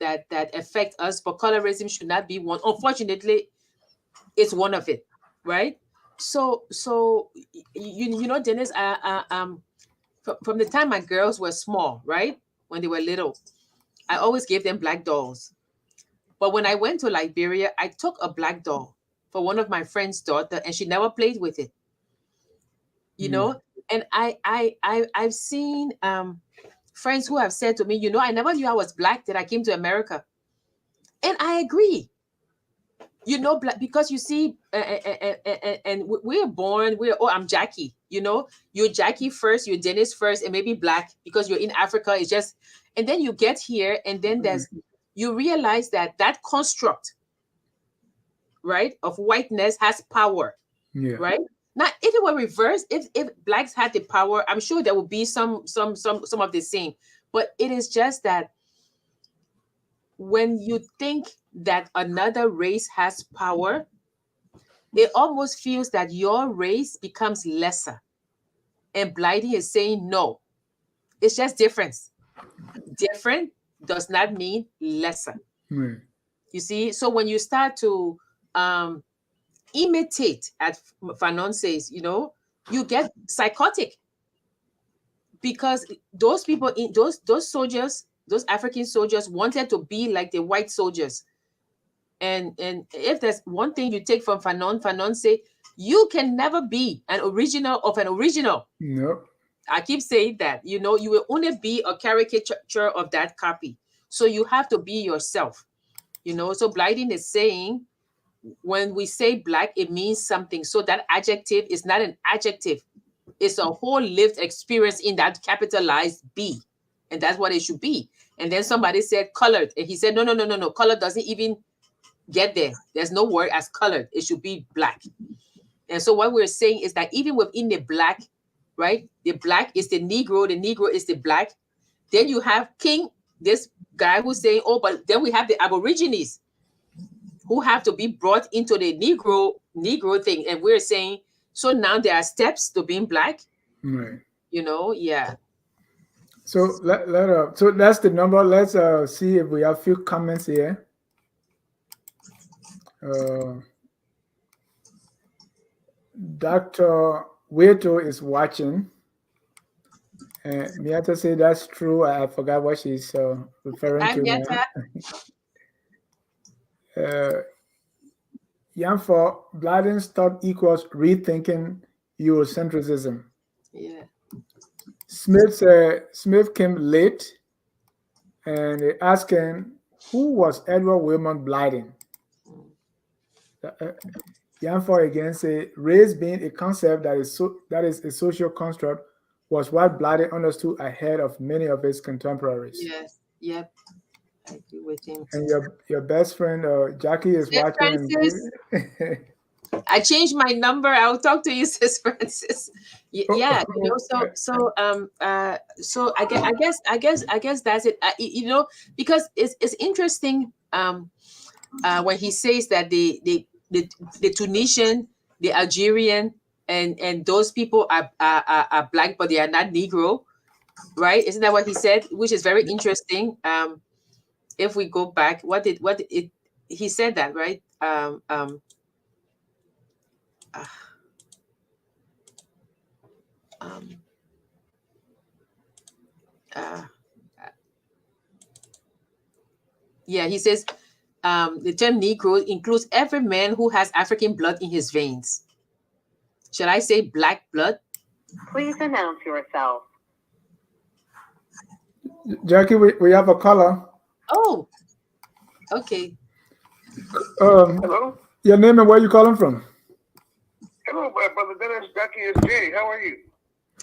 affect us, but colorism should not be one. Unfortunately, it's one of it, right? So you know, Dennis, from the time my girls were small, right, when they were little, I always gave them black dolls. But when I went to Liberia, I took a black doll for one of my friend's daughter, and she never played with it. You know, and I've seen friends who have said to me, you know, I never knew I was black till I came to America, and I agree. You know, black, because you see, and we're born. Oh, I'm Jackie. You know, you're Jackie first, you're Dennis first, and maybe black because you're in Africa. It's just, and then you get here, and then you realize that construct, right, of whiteness has power, right? Now, if it were reversed, if blacks had the power, I'm sure there would be some of the same. But it is just that when you think that another race has power, it almost feels that your race becomes lesser. And Blighty is saying no. It's just difference. Different does not mean lesser. You see, so when you start to imitate, as Fanon says, you know, you get psychotic, because those people in those soldiers, those African soldiers, wanted to be like the white soldiers. And if there's one thing you take from Fanon say, you can never be an original of an original. No. I keep saying that, you know, you will only be a caricature of that copy. So you have to be yourself, you know. So Blyden is saying, when we say black, it means something. So that adjective is not an adjective. It's a whole lived experience in that capitalized B. And that's what it should be. And then somebody said colored. And he said, no. Color doesn't even get there. There's no word as colored. It should be black. And so what we're saying is that even within the black, right? The black is the Negro is the black. Then you have King, this guy who's saying, oh, but then we have the Aborigines who have to be brought into the Negro thing. And we're saying, so now there are steps to being black. Right. You know, yeah. So so that's the number. Let's see if we have a few comments here. Dr. Weto is watching. Miata said that's true. I forgot what she's referring to. Yanfor, Blyden's thought equals rethinking Eurocentrism. Yeah. Smith came late and asking, who was Edward Wilmot Blyden? Yanfor again say, race being a concept that is a social construct was what Blyden understood ahead of many of his contemporaries. Yes. Yep. I agree with him. And your best friend Jackie is watching. I changed my number. I'll talk to you, Sis Francis. Yeah, you know. So I guess that's it. You know, because it's interesting. When he says that the Tunisian, the Algerian, and those people are black, but they are not Negro, right? Isn't that what he said? Which is very interesting. If we go back, he said that, right? Yeah, he says the term Negro includes every man who has African blood in his veins. Should I say black blood? Please announce yourself. Jackie, we have a caller. Oh, okay. Hello? Your name and where you calling from? Hello, Brother Dennis. Jackie is Jay. How are you?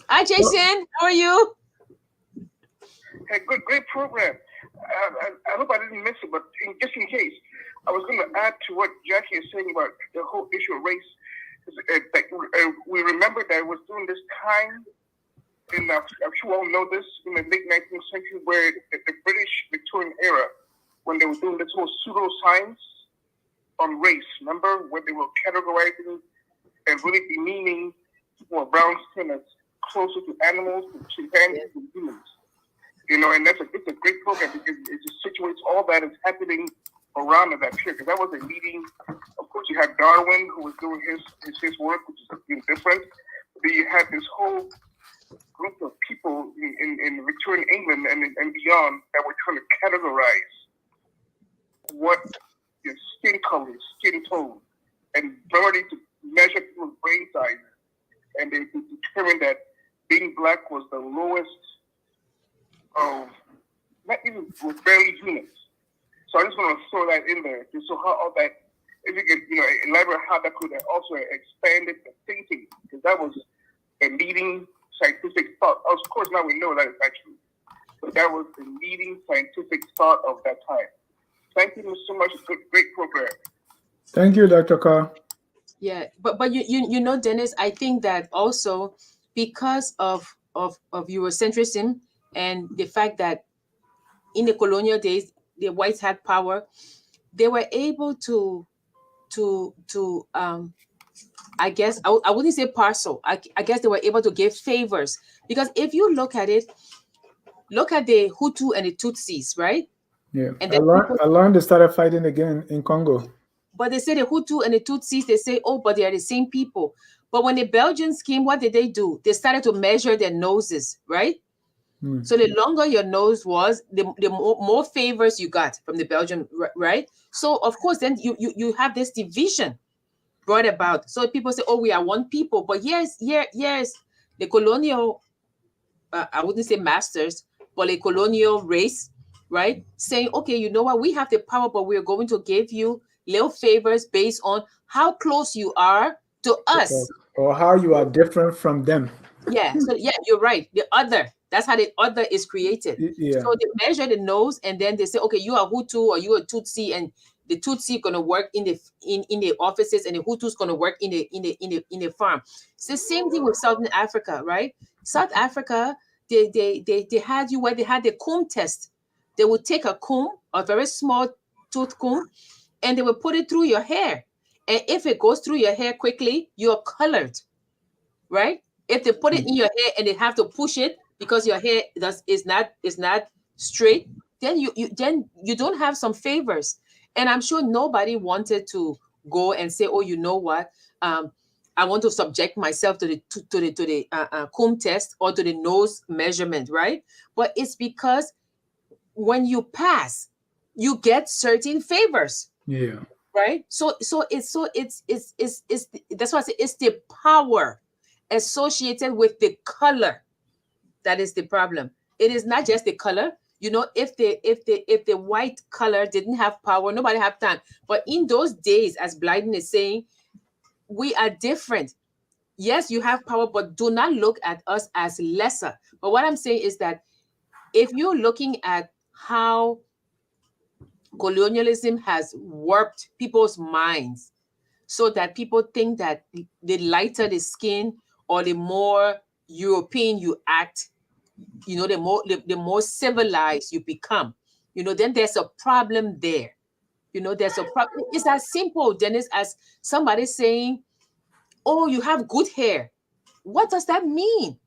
Hi, Jason. How are you? Hey, great program. I hope I didn't miss it, but just in case, I was going to add to what Jackie is saying about the whole issue of race. We remember that it was during this time, and I'm sure you all know this, in the late 19th century, where the British Victorian era, when they were doing this whole pseudoscience on race, remember, when they were categorizing and really demeaning people of brown skin as closer to animals, to chimpanzees, and humans. You know, and it's a great program because all that is happening around that period. Because that was a meeting. Of course, you had Darwin, who was doing his work, which is different. But then you had this whole group of people in Victorian England and beyond that were trying to categorize what your skin color, skin tone, and ability to measure people's brain size. And they determined that being black was the lowest of, not even, was barely humans. So I just want to throw that in there, just so how all that, if you could, elaborate how that could also expanded the thinking, because that was a leading scientific thought. Of course, now we know that it's not true, but that was the leading scientific thought of that time. Thank you so much. Great program. Thank you, Dr. Carr. Yeah, but you know, Dennis, I think that also because of Eurocentrism and the fact that in the colonial days the whites had power, they were able to I guess I wouldn't say parcel. I guess they were able to give favors, because if you look at it, look at the Hutu and the Tutsis, right? Yeah, And I learned they started fighting again in Congo. But they say the Hutu and the Tutsis, they say, oh, but they are the same people. But when the Belgians came, what did they do? They started to measure their noses, right? So the longer your nose was, the more favors you got from the Belgian, right? So of course, then you have this division brought about. So people say, oh, we are one people. But yes, the colonial, I wouldn't say masters, but a colonial race, right? Saying, okay, you know what? We have the power, but we're going to give you little favors based on how close you are to us. Or how you are different from them. Yeah, so yeah, you're right. The other, that's how the other is created. Yeah. So they measure the nose, and then they say, okay, you are Hutu or you are Tutsi, and the Tutsi gonna work in the offices, and the Hutu's gonna work in the farm. It's the same thing with Southern Africa, right? South Africa, they had you where they had the comb test. They would take a comb, a very small tooth comb, and they would put it through your hair. And if it goes through your hair quickly, you're colored, right? If they put it in your hair and they have to push it because your hair is not straight, then you don't have some favors. And I'm sure nobody wanted to go and say, oh, you know what? I want to subject myself to the comb test or to the nose measurement, right? But it's because when you pass, you get certain favors. Yeah. Right. So it's that's why I say it's the power associated with the color that is the problem. It is not just the color. You know, if the white color didn't have power, nobody have time. But in those days, as Blyden is saying, we are different. Yes, you have power, but do not look at us as lesser. But what I'm saying is that if you're looking at how colonialism has warped people's minds so that people think that the lighter the skin or the more European you act, you know, the more civilized you become, you know, then there's a problem there. You know, there's a problem. It's as simple, Dennis, as somebody saying, oh, you have good hair. What does that mean?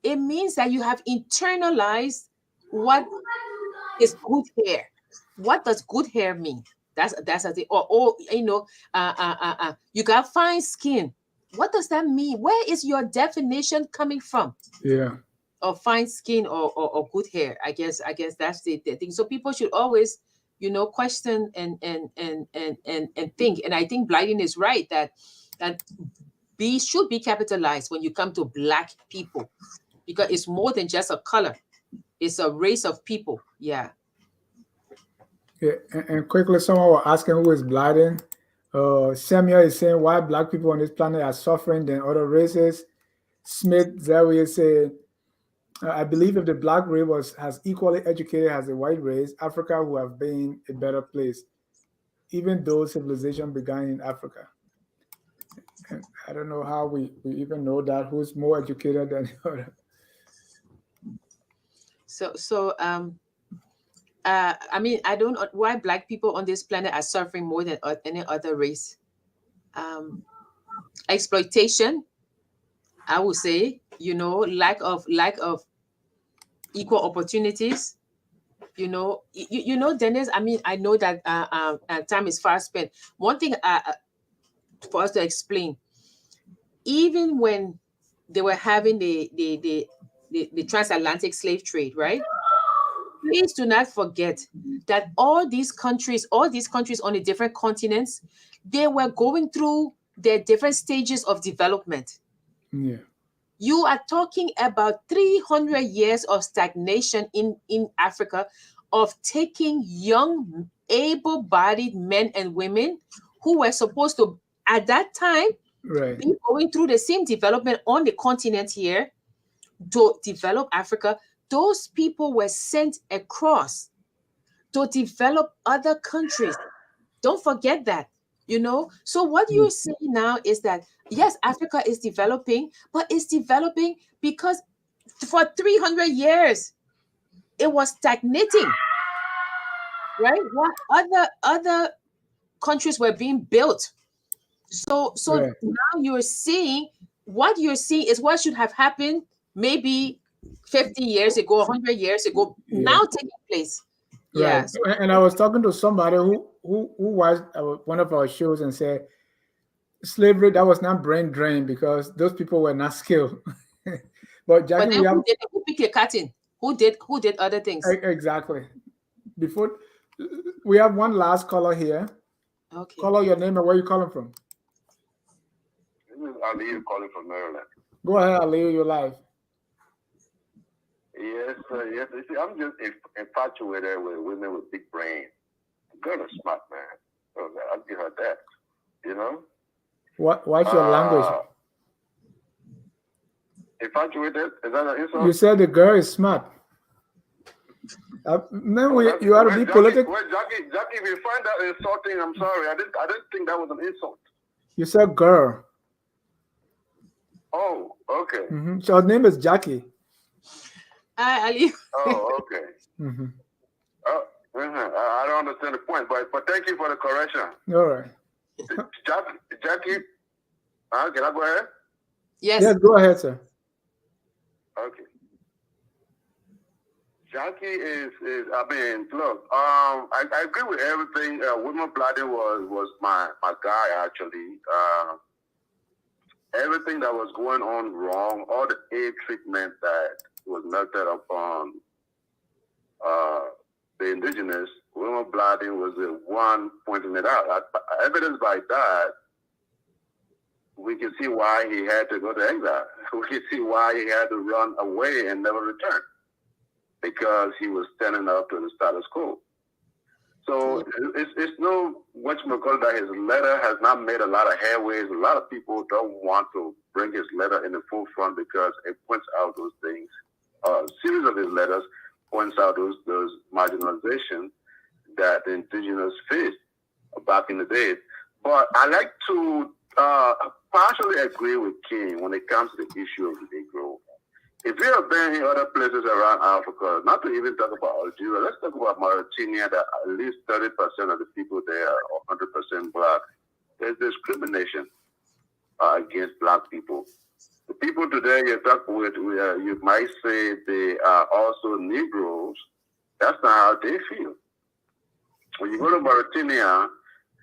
It means that you have internalized what is good hair. What does good hair mean? That's a thing. Or you know, you got fine skin. What does that mean? Where is your definition coming from? Yeah. Of fine skin or good hair. I guess that's the thing. So people should always, you know, question and think. And I think Blyden is right that B should be capitalized when you come to Black people, because it's more than just a color. It's a race of people. Yeah. Yeah, and quickly, someone was asking who is Blyden. Samuel is saying why Black people on this planet are suffering than other races. Smith Zawi said, I believe if the Black race was as equally educated as the white race, Africa would have been a better place, even though civilization began in Africa. And I don't know how we even know that, who's more educated than the other. So I mean, I don't know why Black people on this planet are suffering more than any other race. Exploitation, I would say, you know, lack of equal opportunities, you know, Dennis, I mean, I know that time is fast spent. One thing for us to explain, even when they were having the transatlantic slave trade, right? Please do not forget that all these countries on the different continents, they were going through their different stages of development. Yeah. You are talking about 300 years of stagnation in Africa, of taking young, able-bodied men and women who were supposed to, at that time, Right. be going through the same development on the continent here to develop Africa. Those people were sent across to develop other countries. Don't forget that, So what you're saying now is that, yes, Africa is developing, but it's developing because for 300 years, it was stagnating, right? What other countries were being built. So Right. now what you're seeing is what should have happened maybe 50 years ago, 100 years ago, Yeah. now taking place. Right. Yeah. So, And I was talking to somebody who watched one of our shows and said slavery, that was not brain drain because those people were not skilled. But Jackie, but then who picked the cotton? Who did other things? exactly. Before we have one last caller here. Okay. Caller, your name and where you calling from? This is Ali calling from Maryland. Go ahead, Ali, you're live. Yes, yes. You see, I'm just infatuated with women with big brains. Girl is smart, man. So I'll give her that. You know. What's your language? Infatuated? Is that an insult? You said the girl is smart. Man, you ought to be political. Well, Jackie, if you find that insulting, I'm sorry. I didn't think that was an insult. You said girl. Oh, okay. Mm-hmm. So her name is Jackie. Hi, Ali. Oh, okay. Mm-hmm. I don't understand the point, but thank you for the correction. All right. Jackie, can I go ahead? Yes. Yes, go ahead, sir. Okay. Jackie is I mean, look, I agree with everything. Wilmer Bladden was my guy, actually. Everything that was going on wrong, all the aid treatment that was melted upon the indigenous, Wilmer Bladden was the one pointing it out. Evidence by that, we can see why he had to go to exile. We can see why he had to run away and never return, because he was standing up to the status quo. So it's no whatchamacallit that his letter has not made a lot of headways. A lot of people don't want to bring his letter in the forefront because it points out those things. A series of his letters points out those marginalization that the indigenous faced back in the days. But I like to partially agree with King when it comes to the issue of the Negro. If you have been in other places around Africa, not to even talk about Algeria, let's talk about Mauritania, that at least 30% of the people there are 100% black. There's discrimination against black people. The people today you talk with, you might say they are also Negroes. That's not how they feel. When you go to Mauritania,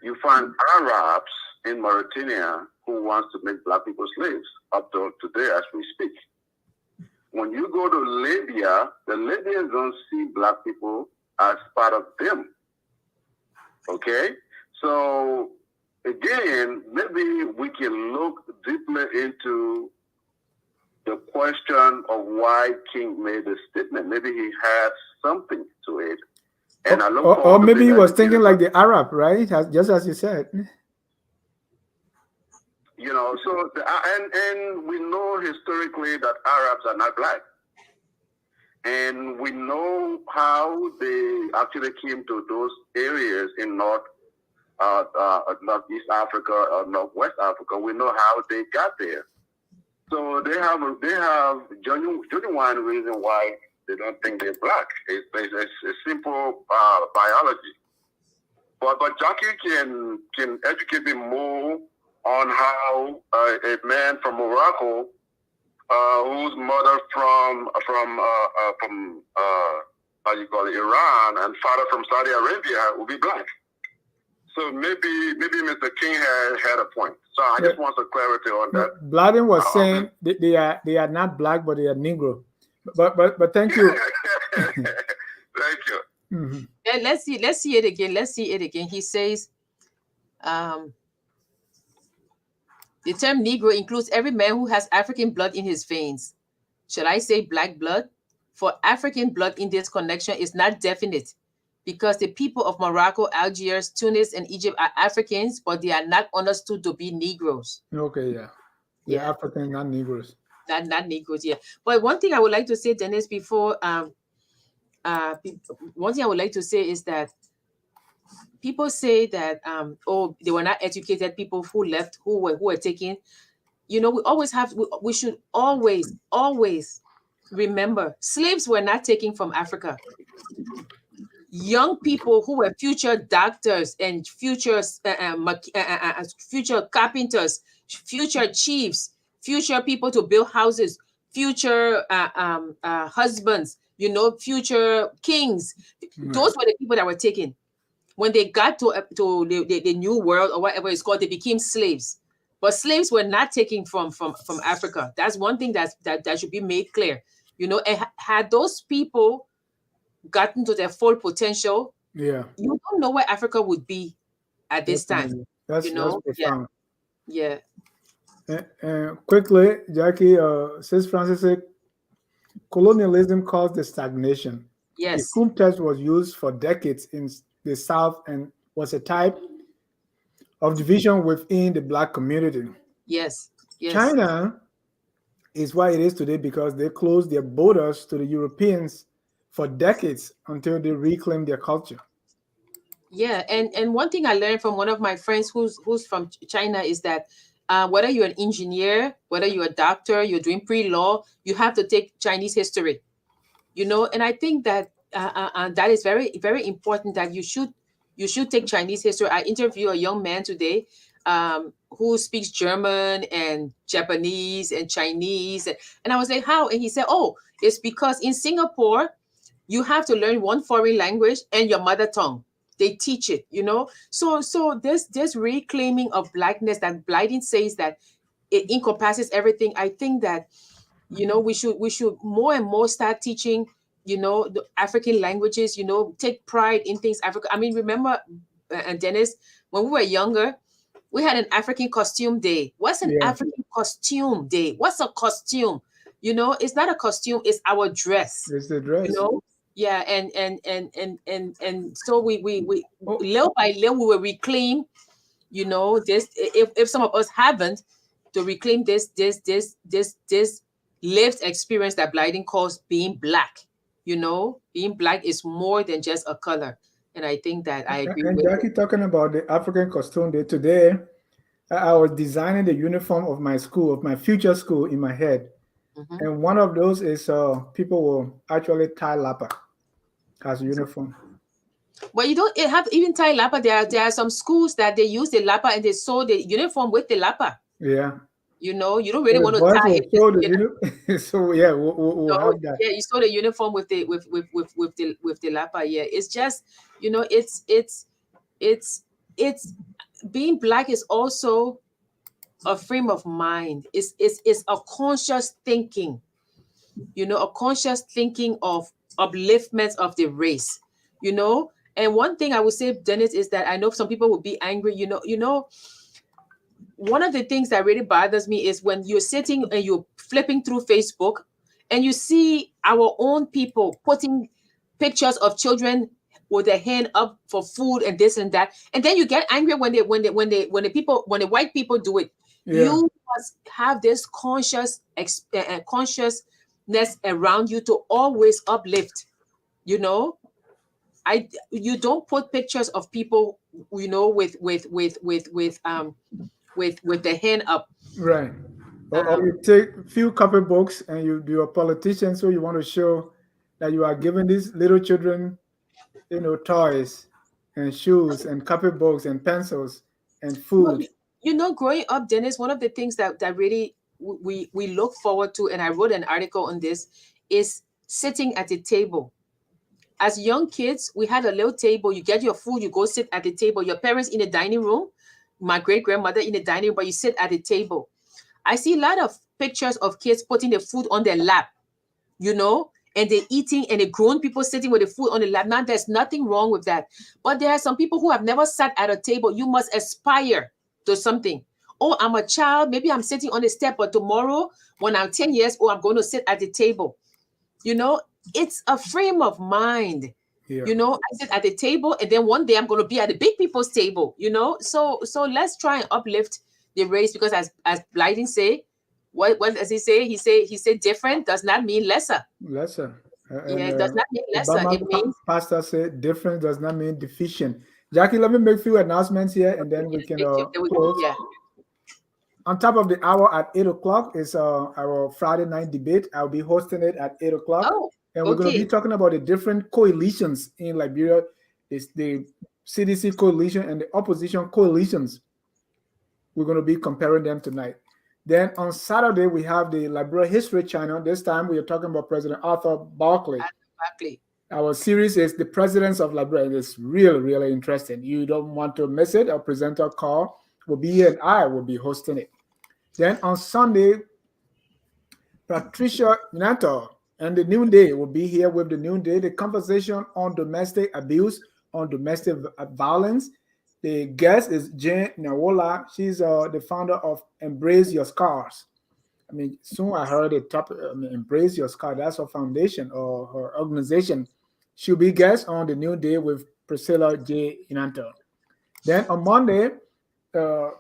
you find Arabs in Mauritania who wants to make black people slaves up to today as we speak. When you go to Libya, the Libyans don't see black people as part of them. Okay? So, again, maybe we can look deeply into the question of why King made the statement. Maybe he had something to it. And I look or maybe he was thinking like the Arab, right? Just as you said. You know, so and we know historically that Arabs are not black, and we know how they actually came to those areas in Northeast Africa or Northwest Africa. We know how they got there. So they have genuine reason why they don't think they're black. It's simple biology. But Jackie can educate me more on how a man from Morocco, whose mother from Iran, and father from Saudi Arabia will be black. So maybe Mr. King had a point. So I just want some clarity on that. Bladen was saying they are not black, but they are Negro. But thank you. Thank you. Mm-hmm. And let's see it again. Let's see it again. He says, the term Negro includes every man who has African blood in his veins. Shall I say black blood? For African blood in this connection is not definite, because the people of Morocco, Algiers, Tunis, and Egypt are Africans, but they are not understood to be Negroes. Okay, yeah. They're Africans, not Negroes. Not Negroes, yeah. But one thing I would like to say, Dennis, before one thing I would like to say is that people say that they were not educated people who left, who were taken. You know, we should always remember slaves were not taken from Africa. Young people who were future doctors and future carpenters, future chiefs, future people to build houses, future husbands, you know, future kings. Those were the people that were taken. When they got to the new world or whatever it's called, they became slaves. But slaves were not taken from Africa. That's one thing that should be made clear. You know, and had those people gotten to their full potential, you don't know where Africa would be at this time. That's profound. Yeah. And quickly, Jackie, says Francis said, colonialism caused the stagnation. Yes. The Kum test was used for decades in the South and was a type of division within the Black community. Yes. China is why it is today because they closed their borders to the Europeans for decades until they reclaimed their culture. Yeah, and one thing I learned from one of my friends who's from China is that whether you're an engineer, whether you're a doctor, you're doing pre-law, you have to take Chinese history. You know, and I think that that is very, very important that you should take Chinese history. I interviewed a young man today who speaks German and Japanese and Chinese. And I was like, how? And he said, oh, it's because in Singapore, you have to learn one foreign language and your mother tongue. They teach it, you know. So this reclaiming of Blackness that Blyden says that it encompasses everything. I think that, you know, we should more and more start teaching, you know, the African languages, you know, take pride in things Africa. I mean, remember, and Dennis, when we were younger, we had an African costume day. What's an African costume day? What's a costume? You know, it's not a costume, it's our dress. It's the dress. You know? Yeah, and so we little by little we will reclaim, you know, this if some of us haven't, to reclaim this lived experience that Blyden calls being Black. You know, being Black is more than just a color. And I think that I agree with Jackie, talking about the African costume day today, I was designing the uniform of my school, of my future school in my head. Mm-hmm. And one of those is people will actually tie lappa as a uniform. Well, you don't have even tie lappa. There are some schools that they use the lappa and they sew the uniform with the lappa. Yeah. You know, you don't really want to tie it. So yeah, we'll have that. Yeah, you sew the uniform with the lappa. Yeah, it's just, you know, it's being Black is also a frame of mind. It's a conscious thinking, you know, a conscious thinking of upliftment of the race, you know. And one thing I would say, Dennis, is that I know some people will be angry, you know, one of the things that really bothers me is when you're sitting and you're flipping through Facebook and you see our own people putting pictures of children with their hand up for food and this and that, and then you get angry when the white people do it. Yeah. You must have this consciousness around you to always uplift. You know, you don't put pictures of people, you know, with the hand up. Right. Or you take a few copybooks and you're a politician, so you want to show that you are giving these little children, you know, toys and shoes and copybooks and pencils and food. Well, you know, growing up, Dennis, one of the things that really we look forward to, and I wrote an article on this, is sitting at the table as young kids, we had a little table. You get your food, you go sit at the table. Your parents in the dining room, my great-grandmother in the dining room, but you sit at the table. I see a lot of pictures of kids putting the food on their lap, you know, and they're eating, and the grown people sitting with the food on the lap. Now, there's nothing wrong with that. But there are some people who have never sat at a table. You must aspire to something. Oh, I'm a child. Maybe I'm sitting on the step, but tomorrow, when I'm 10 years old, I'm going to sit at the table. You know, it's a frame of mind. Yeah. You know, I sit at the table, and then one day I'm going to be at the big people's table, you know. So let's try and uplift the race, because as Blyden say, what does he say? He said different does not mean lesser. Lesser. Yeah, it does not mean lesser. Obama It means pastor said different does not mean deficient. Jackie, let me make a few announcements here, and then we can close. yeah. On top of the hour at 8 o'clock is our Friday night debate. I'll be hosting it at 8 o'clock. Oh, and we're going to be talking about the different coalitions in Liberia. It's the CDC coalition and the opposition coalitions. We're going to be comparing them tonight. Then on Saturday, we have the Liberia History Channel. This time we are talking about President Arthur Barkley. Our series is The Presidents of Liberia. It's really, really interesting. You don't want to miss it. Our presenter, Carl, will be here, and I will be hosting it. Then on Sunday, Patricia Nato and the Noonday will be here with the Noonday, the conversation on domestic abuse, on domestic violence. The guest is Jane Nyawola. She's the founder of Embrace Your Scars. I mean, soon I heard the topic, Embrace Your Scars. That's her foundation or her organization. She'll be guest on the Noonday with Priscilla J. Inanto. Then on Monday, the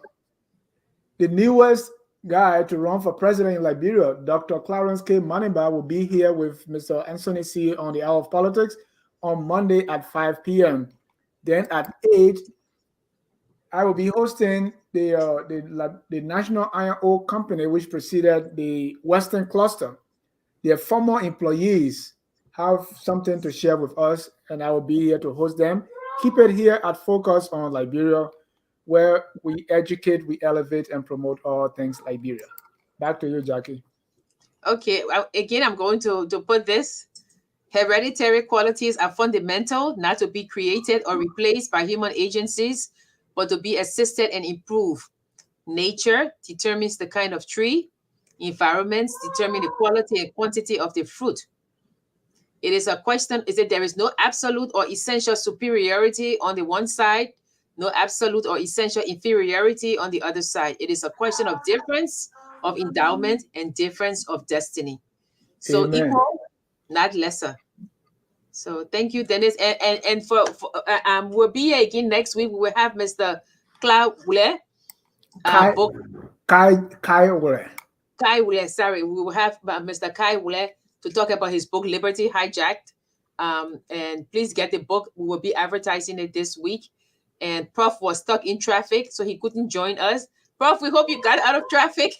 newest guy to run for president in Liberia, Dr. Clarence K. Maniba, will be here with Mr. Anthony C. on the Hour of Politics on Monday at 5 p.m. Then at 8, I will be hosting the National Iron Ore Company, which preceded the Western Cluster. Their former employees have something to share with us, and I will be here to host them. Keep it here at Focus on Liberia, where we educate, we elevate, and promote all things Liberia. Back to you, Jackie. Okay, well, again, I'm going to put this. Hereditary qualities are fundamental, not to be created or replaced by human agencies, but to be assisted and improved. Nature determines the kind of tree. Environments determine the quality and quantity of the fruit. It is a question, is that there is no absolute or essential superiority on the one side, no absolute or essential inferiority on the other side. It is a question of difference of endowment and difference of destiny. So Amen. Equal, not lesser. So thank you, Dennis. And for we'll be here again next week. We will have Mr. Kai Wule. Sorry, we will have Mr. Kai Wule to talk about his book Liberty Hijacked. And please get the book. We will be advertising it this week. And Prof was stuck in traffic, so he couldn't join us. Prof, we hope you got out of traffic.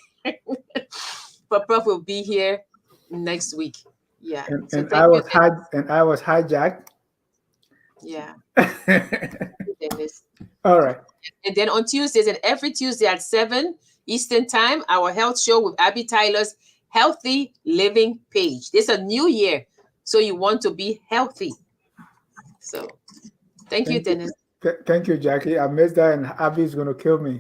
But Prof will be here next week. Yeah. And I was hijacked. Yeah. All right. And then on Tuesdays, and every Tuesday at 7 Eastern Time, our health show with Abby Tyler's Healthy Living page. This is a new year, so you want to be healthy. So thank you, Dennis. Thank you, Jackie. I missed that, and Abby is going to kill me.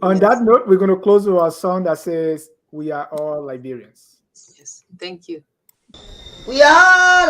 On that note, we're going to close with our song that says, "We are all Liberians." Yes, thank you. We are